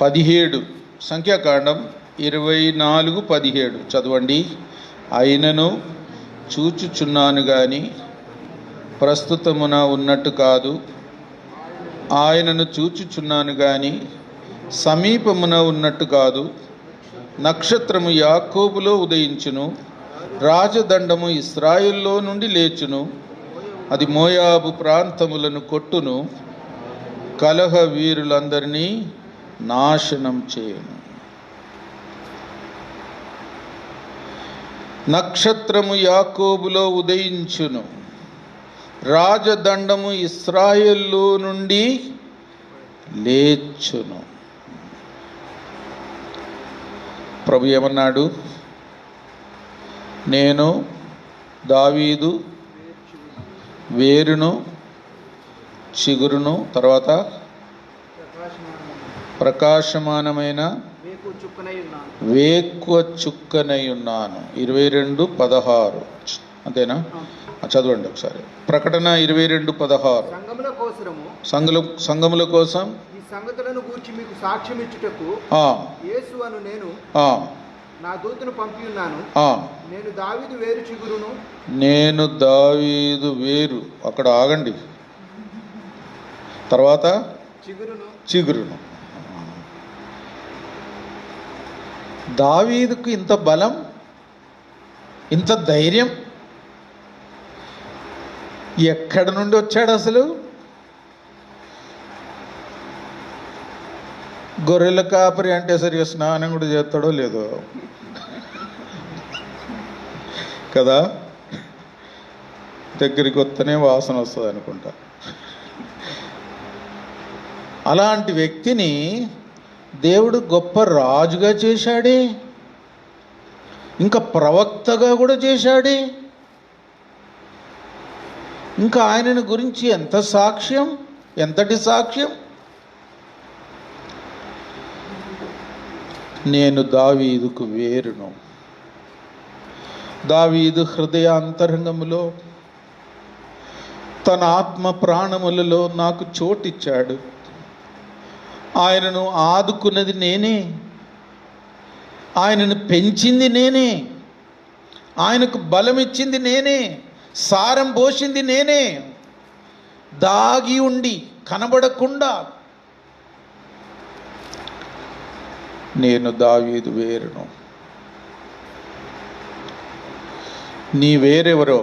17 సంఖ్యాకాండం 24:17 చదవండి. అయినను చూచుచున్నాను గాని ప్రస్తుతమున ఉన్నట్టు కాదు, ఆయనను చూచుచున్నాను గాని సమీపమున ఉన్నట్టు కాదు. నక్షత్రము యాకోబులో ఉదయించును, రాజదండము ఇశ్రాయేలులో నుండి లేచును. అది మోయాబు ప్రాంతములను కొట్టును, కలహ వీరులందరినీ నాశనం చేయును. నక్షత్రము యాకోబులో ఉదయించును, రాజదండము ఇశ్రాయేలు నుండి లేచును. ప్రభు ఏమన్నాడు? నేను దావీదు వేరును చిగురును, తర్వాత ప్రకాశమానమైన వేకువ చుక్కనై ఉన్నాను. 22:16 అంతేనా? చదవండి ఒకసారి. ప్రకటన 22:16. సంఘముల కోసం ఈ సంగతులను గూర్చి మీకు సాక్ష్యం ఇచ్చుటకు యేసు అను నేను నా దూతను పంపి ఉన్నాను. నేను దావీదు వేరు చిగురును. నేను దావీదు వేరు, అక్కడ ఆగండి, తర్వాత చిగురును. దావీదుకు ఇంత బలం, ఇంత ధైర్యం ఎక్కడి నుండి వచ్చాడు అసలు? గొర్రెల కాపరి అంటే సరిగా స్నానం కూడా చేస్తాడో లేదో కదా, దగ్గరికి వస్తేనే వాసన వస్తుంది అనుకుంటా. అలాంటి వ్యక్తిని దేవుడు గొప్ప రాజుగా చేశాడే, ఇంకా ప్రవక్తగా కూడా చేశాడే. ఇంకా ఆయనను గురించి ఎంత సాక్ష్యం, ఎంతటి సాక్ష్యం! నేను దావీదుకు వేరును. దావీదు హృదయ అంతరంగములో తన ఆత్మ ప్రాణములలో నాకు చోటిచ్చాడు. ఆయనను ఆదుకున్నది నేనే, ఆయనను పెంచింది నేనే, ఆయనకు బలం ఇచ్చింది నేనే, సారం పోసింది నేనే. దాగి ఉండి కనబడకుండా నేను దావీదు వేరును. నీ వేరెవరో,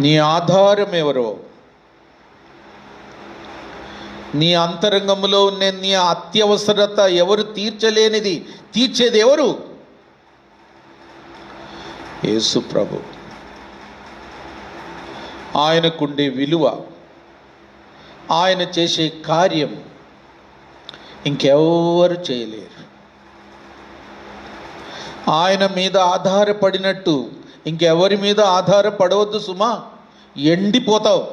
నీ ఆధారం ఎవరో, నీ అంతరంగంలో ఉన్న నీ అత్యవసరత ఎవరు తీర్చలేనిది తీర్చేది ఎవరు? యేసు ప్రభు. ఆయనకుండే విలువ, ఆయన చేసే కార్యం ఇంకెవరు చేయలేరు. ఆయన మీద ఆధారపడినట్టు ఇంకెవరి మీద ఆధారపడవద్దు సుమా, ఎండిపోతావు.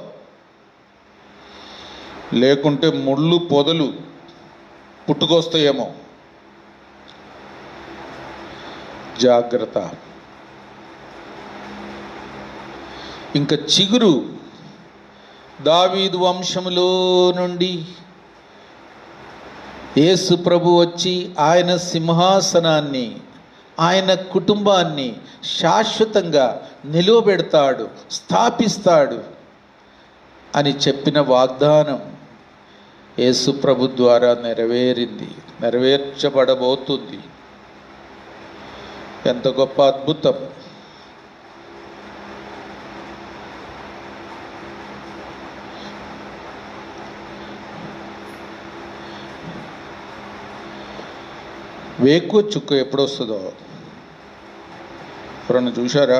లేకుంటే ముళ్ళు పొదలు పుట్టుకొస్తాయేమో. జాగ్రత్త. ఇంకా చిగురు దావీదు వంశములో నుండి యేసు ప్రభు వచ్చి ఆయన సింహాసనాన్ని, ఆయన కుటుంబాన్ని శాశ్వతంగా నిలువబెడతాడు, స్థాపిస్తాడు అని చెప్పిన వాగ్దానం యేసు ప్రభు ద్వారా నెరవేరింది, నెరవేర్చబడబోతుంది. ఎంత గొప్ప అద్భుతం! వేకువ చుక్క ఎప్పుడు వస్తుందో ఎవరన్నా చూశారా?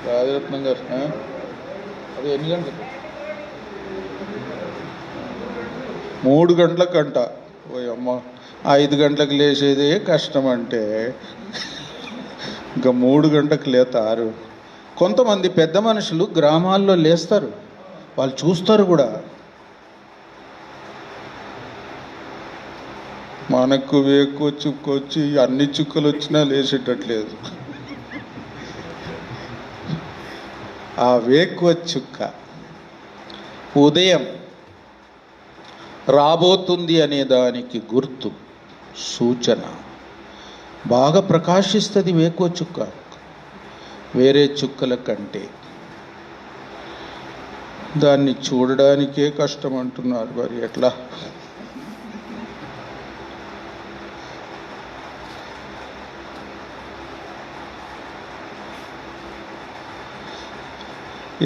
రాజరత్నం గారు అది ఎన్ని గంటలకు? 3 గంటలకంట. ఓ అమ్మ, 5 గంటలకు లేచేదే కష్టం అంటే ఇంకా 3 గంటలకు లేతారు. కొంతమంది పెద్ద మనుషులు గ్రామాల్లో లేస్తారు, వాళ్ళు చూస్తారు కూడా. మనకు వేకువ చుక్కొచ్చి అన్ని చుక్కలు వచ్చినా లేచేటట్లేదు. ఆ వేకువ చుక్క ఉదయం రాబోతుంది అనే దానికి గుర్తు, సూచన. బాగా ప్రకాశిస్తుంది వేకువ చుక్క వేరే చుక్కల కంటే. దాన్ని చూడడానికే కష్టం అంటున్నారు, మరి ఎట్లా?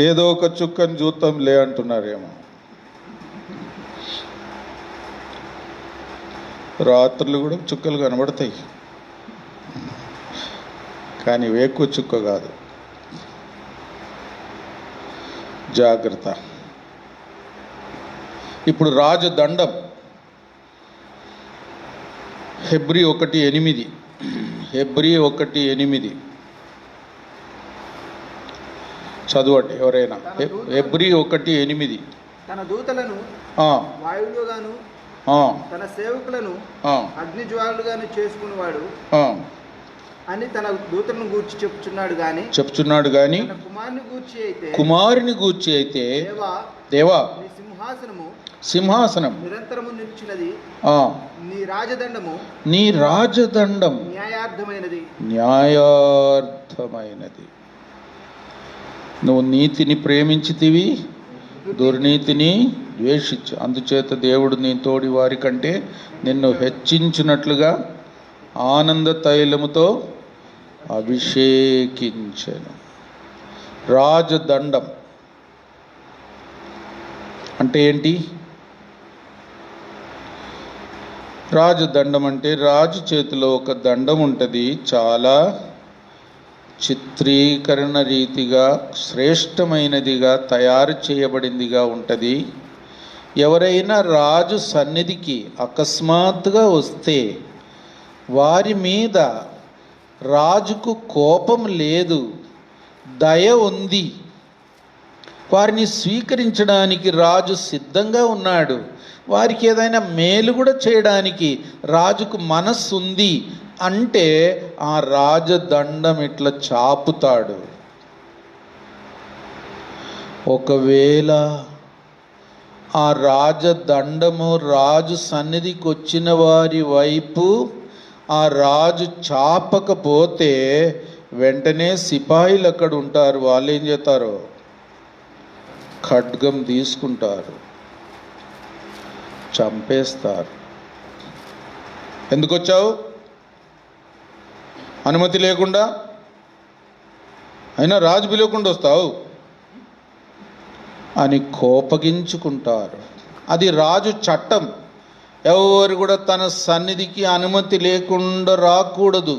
ఏదో ఒక చుక్కని చూద్దాంలే అంటున్నారేమో. రాత్రులు కూడా చుక్కలు కనబడతాయి, కానీ వేకువ చుక్క కాదు. జాగ్రత్త. ఇప్పుడు రాజదండం హెబ్రీ 1:8. హెబ్రీ 1:8 చదవండి ఎవరైనా. హెబ్రీ 1:8. తన దూతలను వాయువులుగాను తన సేవకులను అగ్నిజ్వాలుగాను చేసుకునేవాడు అని తన దూతలను గూర్చి చెప్తున్నాడు గాని కుమారుని గూర్చి అయితే దేవా సింహాసనం నిరంతరము నిలిచినది, నీ రాజదండం న్యాయార్థమైనది. నువ్వు నీతిని ప్రేమించితివి, దుర్నీతిని ద్వేషించు. అందుచేత దేవుడు నీ తోడి వారి కంటే నిన్ను హెచ్చించినట్లుగా ఆనంద తైలముతో అభిషేకించెను. రాజదండం అంటే ఏంటి? రాజదండం అంటే రాజు చేతిలో ఒక దండం ఉంటుంది, చాలా చిత్రీకరణ రీతిగా శ్రేష్టమైనదిగా తయారు చేయబడిందిగా ఉంటుంది. ఎవరైనా రాజు సన్నిధికి అకస్మాత్తుగా వస్తే వారి మీద రాజుకు కోపం లేదు, దయ ఉంది. వారిని స్వీకరించడానికి రాజు సిద్ధంగా ఉన్నాడు. వారికి ఏదైనా మేలు కూడా చేయడానికి రాజుకు మనస్సు ఉంది అంటే ఆ రాజదండం ఇట్లా చాపుతాడు. ఒకవేళ ఆ రాజదండము రాజు సన్నిధికి వచ్చిన వారి వైపు ఆ రాజు చాపకపోతే వెంటనే సిపాయిలు అక్కడ ఉంటారు, వాళ్ళు ఏం చేస్తారు? ఖడ్గం తీసుకుంటారు, చంపేస్తారు. ఎందుకు వచ్చావు? అనుమతి లేకుండా, అయినా రాజు పిలవకుండా వస్తావు అని కోపగించుకుంటారు. అది రాజు చట్టం. ఎవరు కూడా తన సన్నిధికి అనుమతి లేకుండా రాకూడదు.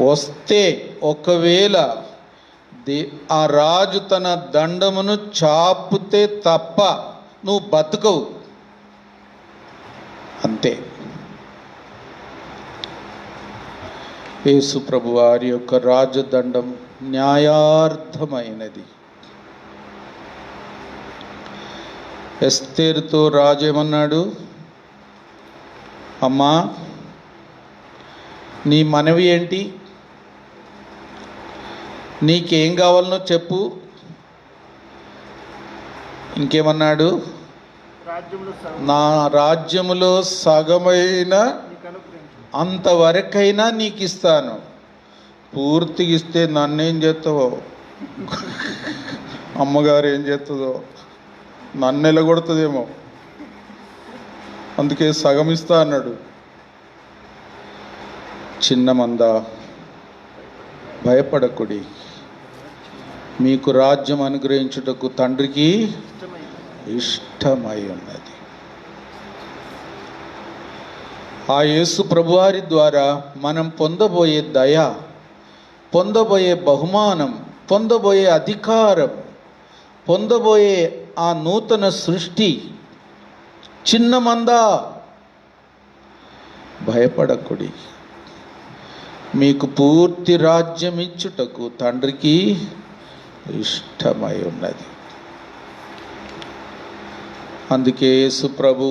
వస్తే ఒకవేళ ఆ రాజు తన దండమును చాపితే తప్ప నువ్వు బతుకవు, అంతే. యేసు ప్రభు వారి యొక్క రాజదండం న్యాయార్థమైనది. ఎస్తేరుతో రాజు ఏమన్నాడు? అమ్మా, నీ మనవి ఏంటి? నీకేం కావాలనో చెప్పు. ఇంకేమన్నాడు? నా రాజ్యములో సగమైన అంతవరకైనా నీకు ఇస్తాను. పూర్తిగా ఇస్తే నన్నేం చేస్తావో, అమ్మగారు ఏం చేస్తుందో, నన్ను ఎలగొడుతుందేమో, అందుకే సగం ఇస్తా అన్నాడు. చిన్న మంద, భయపడకుడి, మీకు రాజ్యం అనుగ్రహించుటకు తండ్రికి ఇష్టమై ఉన్నది. ఆ యేసు ప్రభువారి ద్వారా మనం పొందబోయే దయ, పొందబోయే బహుమానం, పొందబోయే అధికారం, పొందబోయే ఆ నూతన సృష్టి చిన్న మంద, భయపడకుడి, మీకు పూర్తి రాజ్యం ఇచ్చుటకు తండ్రికి ఇష్టమై ఉన్నది. అందుకే యేసు ప్రభు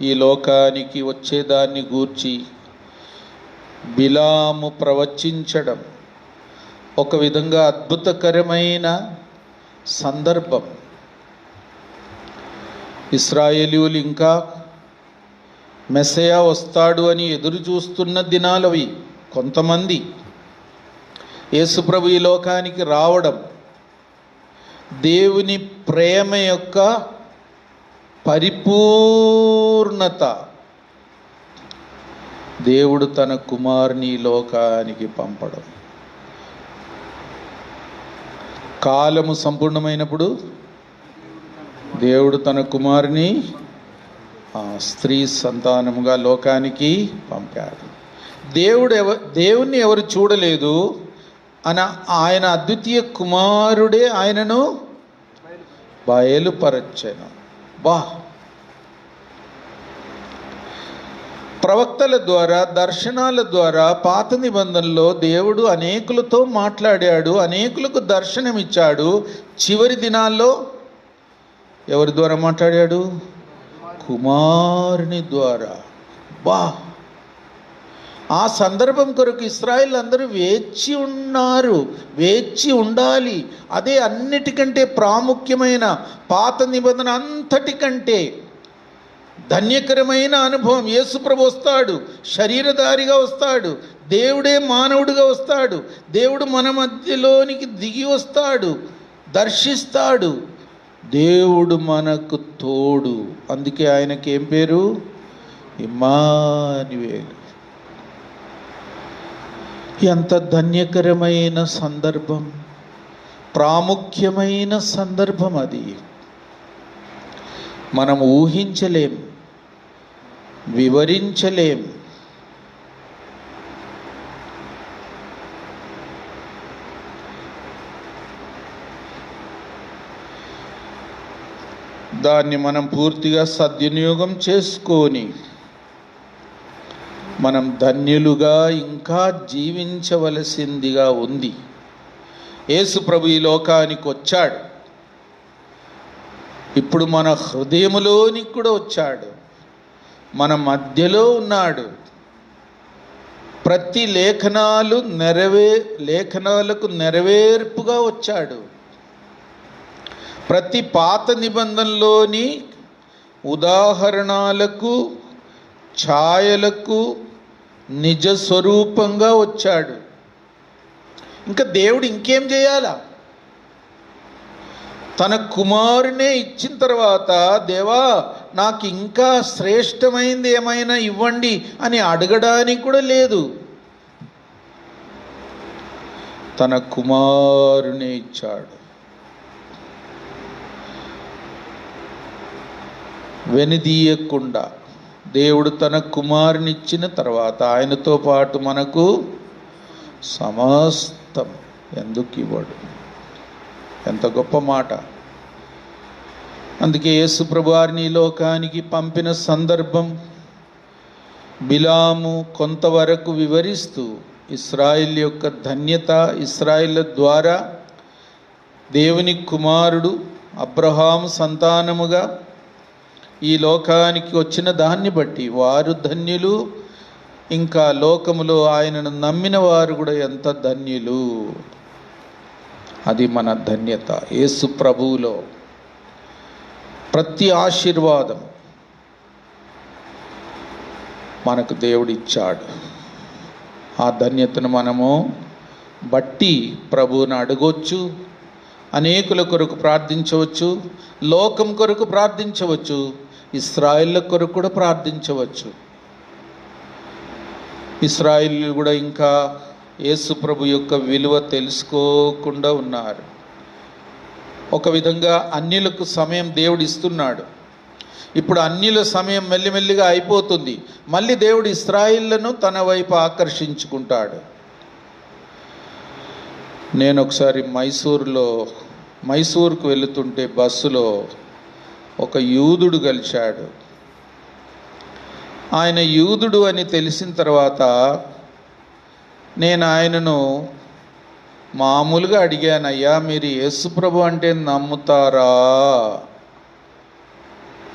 ఈ లోకానికి వచ్చేదాన్ని గూర్చి బిలాము ప్రవచించడం ఒక విధంగా అద్భుతకరమైన సందర్భం. ఇశ్రాయేలీయులు ఇంకా మెస్సయా వస్తాడు అని ఎదురు చూస్తున్న దినాలవి. కొంతమంది యేసుప్రభు ఈ లోకానికి రావడం దేవుని ప్రేమ యొక్క పరిపూర్ణత. దేవుడు తన కుమారుని ఈ లోకానికి పంపడం, కాలము సంపూర్ణమైనప్పుడు దేవుడు తన కుమారుని స్త్రీ సంతానముగా లోకానికి పంపాడు. దేవుణ్ణి ఎవరు చూడలేదు అని ఆయన అద్వితీయ కుమారుడే ఆయనను బయలుపరచెను. ప్రవక్తల ద్వారా, దర్శనాల ద్వారా పాత నిబంధనలో దేవుడు అనేకులతో మాట్లాడాడు, అనేకులకు దర్శనమిచ్చాడు. చివరి దినాల్లో ఎవరి ద్వారా మాట్లాడాడు? కుమారుని ద్వారా. ఆ సందర్భం కొరకు ఇశ్రాయేల్ అందరూ వేచి ఉన్నారు, వేచి ఉండాలి. అదే అన్నిటికంటే ప్రాముఖ్యమైన, పాత నిబంధన అంతటికంటే ధన్యకరమైన అనుభవం. యేసుప్రభు వస్తాడు, శరీరధారిగా వస్తాడు, దేవుడే మానవుడిగా వస్తాడు, దేవుడు మన మధ్యలోనికి దిగి వస్తాడు, దర్శిస్తాడు. దేవుడు మనకు తోడు. అందుకే ఆయనకి ఏం పేరు? ఇమ్మానుయేలు. ఎంత ధన్యకరమైన సందర్భం, ప్రాముఖ్యమైన సందర్భం అది. మనం ఊహించలేం, వివరించలేం. దాన్ని మనం పూర్తిగా సద్వినియోగం చేసుకొని మనం ధన్యులుగా ఇంకా జీవించవలసిందిగా ఉంది. యేసు ప్రభు ఈ లోకానికి వచ్చాడు, ఇప్పుడు మన హృదయములోనికి కూడా వచ్చాడు, మన మధ్యలో ఉన్నాడు. ప్రతి లేఖనాలకు నెరవేర్పుగా వచ్చాడు. ప్రతి పాత నిబంధనలోని ఉదాహరణలకు, ఛాయలకు నిజ స్వరూపంగా వచ్చాడు. ఇంకా దేవుడు ఇంకేం చేయాలా? తన కుమారునే ఇచ్చిన తర్వాత, దేవా నాకు ఇంకా శ్రేష్టమైంది ఏమైనా ఇవ్వండి అని అడగడానికి కూడా లేదు. తన కుమారునే ఇచ్చాడు. వెనుదీయకుండా దేవుడు తన కుమారుని ఇచ్చిన తర్వాత ఆయనతో పాటు మనకు సమస్తం ఎందుకు ఇవ్వడు? ఎంత గొప్ప మాట. అందుకే యేసు ప్రభువారిని ఈ లోకానికి పంపిన సందర్భం బిలాము కొంతవరకు వివరిస్తూ ఇశ్రాయేల్ యొక్క ధన్యత, ఇశ్రాయేల్ ద్వారా దేవుని కుమారుడు అబ్రహాము సంతానముగా ఈ లోకానికి వచ్చిన దాన్ని బట్టి వారు ధన్యులు, ఇంకా లోకములో ఆయనను నమ్మిన వారు కూడా ఎంత ధన్యులు. అది మన ధన్యత. యేసు ప్రభువులో ప్రతి ఆశీర్వాదం మనకు దేవుడు ఇచ్చాడు. ఆ ధన్యతను మనము బట్టి ప్రభువుని అడగొచ్చు, అనేకుల కొరకు ప్రార్థించవచ్చు, లోకం కొరకు ప్రార్థించవచ్చు, ఇశ్రాయేళ్ల కొరకు కూడా ప్రార్థించవచ్చు. ఇశ్రాయేలు కూడా ఇంకా యేసు ప్రభు యొక్క విలువ తెలుసుకోకుండా ఉన్నారు. ఒక విధంగా అన్యులకు సమయం దేవుడు ఇస్తున్నాడు. ఇప్పుడు అన్యుల సమయం మెల్లిమెల్లిగా అయిపోతుంది. మళ్ళీ దేవుడు ఇశ్రాయేలును తన వైపు ఆకర్షించుకుంటాడు. నేను ఒకసారి మైసూర్కు వెళుతుంటే బస్సులో ఒక యూదుడు కలిశాడు. ఆయన యూదుడు అని తెలిసిన తర్వాత నేను ఆయనను మామూలుగా అడిగాను, అయ్యా మీరు యేసుప్రభు అంటే నమ్ముతారా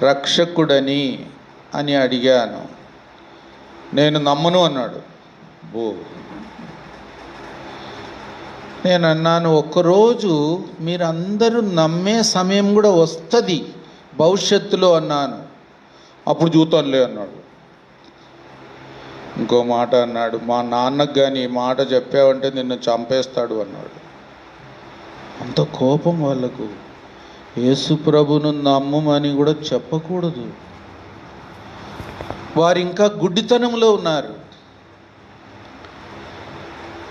రక్షకుడని అని అడిగాను. నేను నమ్మను అన్నాడు. నేను అన్నాను, ఒక్కరోజు మీరందరూ నమ్మే సమయం కూడా వస్తుంది భవిష్యత్తులో అన్నాను. అప్పుడు చూతానులే అన్నాడు. ఇంకో మాట అన్నాడు, మా నాన్నకు కానీ ఈ మాట చెప్పావంటే నిన్ను చంపేస్తాడు అన్నాడు. అంత కోపం వాళ్ళకు. యేసు ప్రభును నమ్మమని కూడా చెప్పకూడదు. వారు ఇంకా గుడ్డితనంలో ఉన్నారు.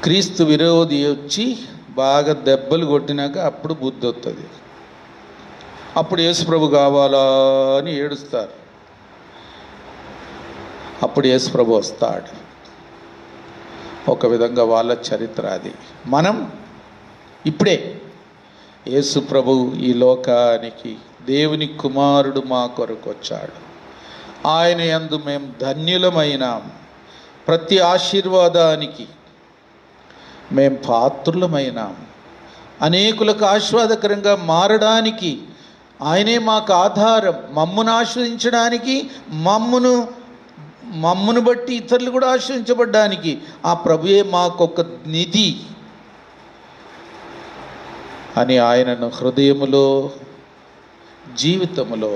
క్రీస్తు విరోధి వచ్చి బాగా దెబ్బలు కొట్టినాక అప్పుడు బుద్ధి వస్తుంది. అప్పుడు యేసు ప్రభు కావాలా అని ఏడుస్తారు. అప్పుడు యేసు ప్రభు వస్తాడు. ఒక విధంగా వాళ్ళ చరిత్ర అది. మనం ఇప్పుడే యేసు ప్రభు ఈ లోకానికి దేవుని కుమారుడు మా కొరకు వచ్చాడు. ఆయన యందు మేము ధన్యులమైనాం. ప్రతి ఆశీర్వాదానికి మేము పాత్రులమైనాం. అనేకులకు ఆశీర్వాదకరంగా మారడానికి ఆయనే మాకు ఆధారం. మమ్మును ఆశ్రయించడానికి, మమ్మును బట్టి ఇతరులు కూడా ఆశ్రయించబడ్డానికి ఆ ప్రభుయే మాకొక నిధి అని ఆయనను హృదయములో, జీవితములో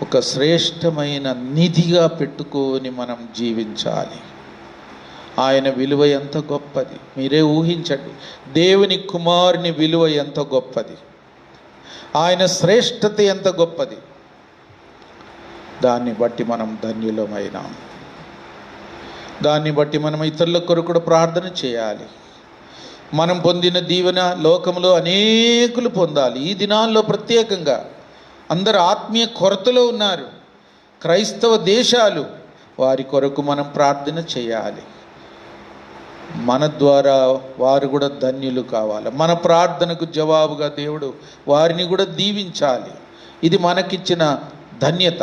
ఒక శ్రేష్టమైన నిధిగా పెట్టుకొని మనం జీవించాలి. ఆయన విలువ ఎంత గొప్పది మీరే ఊహించండి. దేవుని కుమారుని విలువ ఎంత గొప్పది, ఆయన శ్రేష్టత ఎంత గొప్పది. దాన్ని బట్టి మనం ధన్యులమైనాం. దాన్ని బట్టి మనం ఇతరుల కొరకు కూడా ప్రార్థన చేయాలి. మనం పొందిన దీవెన లోకంలో అనేకులు పొందాలి. ఈ దినాల్లో ప్రత్యేకంగా అందరు ఆత్మీయ కొరతలో ఉన్నారు. క్రైస్తవ దేశాలు, వారి కొరకు మనం ప్రార్థన చేయాలి. మన ద్వారా వారు కూడా ధన్యులు కావాలి. మన ప్రార్థనకు జవాబుగా దేవుడు వారిని కూడా దీవించాలి. ఇది మనకిచ్చిన ధన్యత.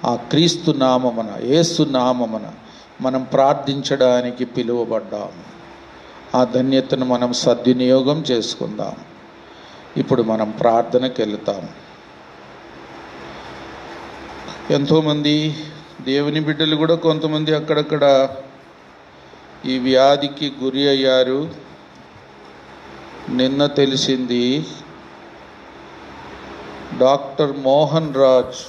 ఆ క్రీస్తు నామమున, యేసు నామమున మనం ప్రార్థించడానికి పిలువబడ్డాము. ఆ ధన్యతను మనం సద్వినియోగం చేసుకుందాం. ఇప్పుడు మనం ప్రార్థనకు వెళుతాం. ఎంతోమంది దేవుని బిడ్డలు కూడా కొంతమంది అక్కడక్కడ ఈ వ్యాధికి గురి అయ్యారు. నిన్న తెలిసింది డాక్టర్ మోహన్ రాజ్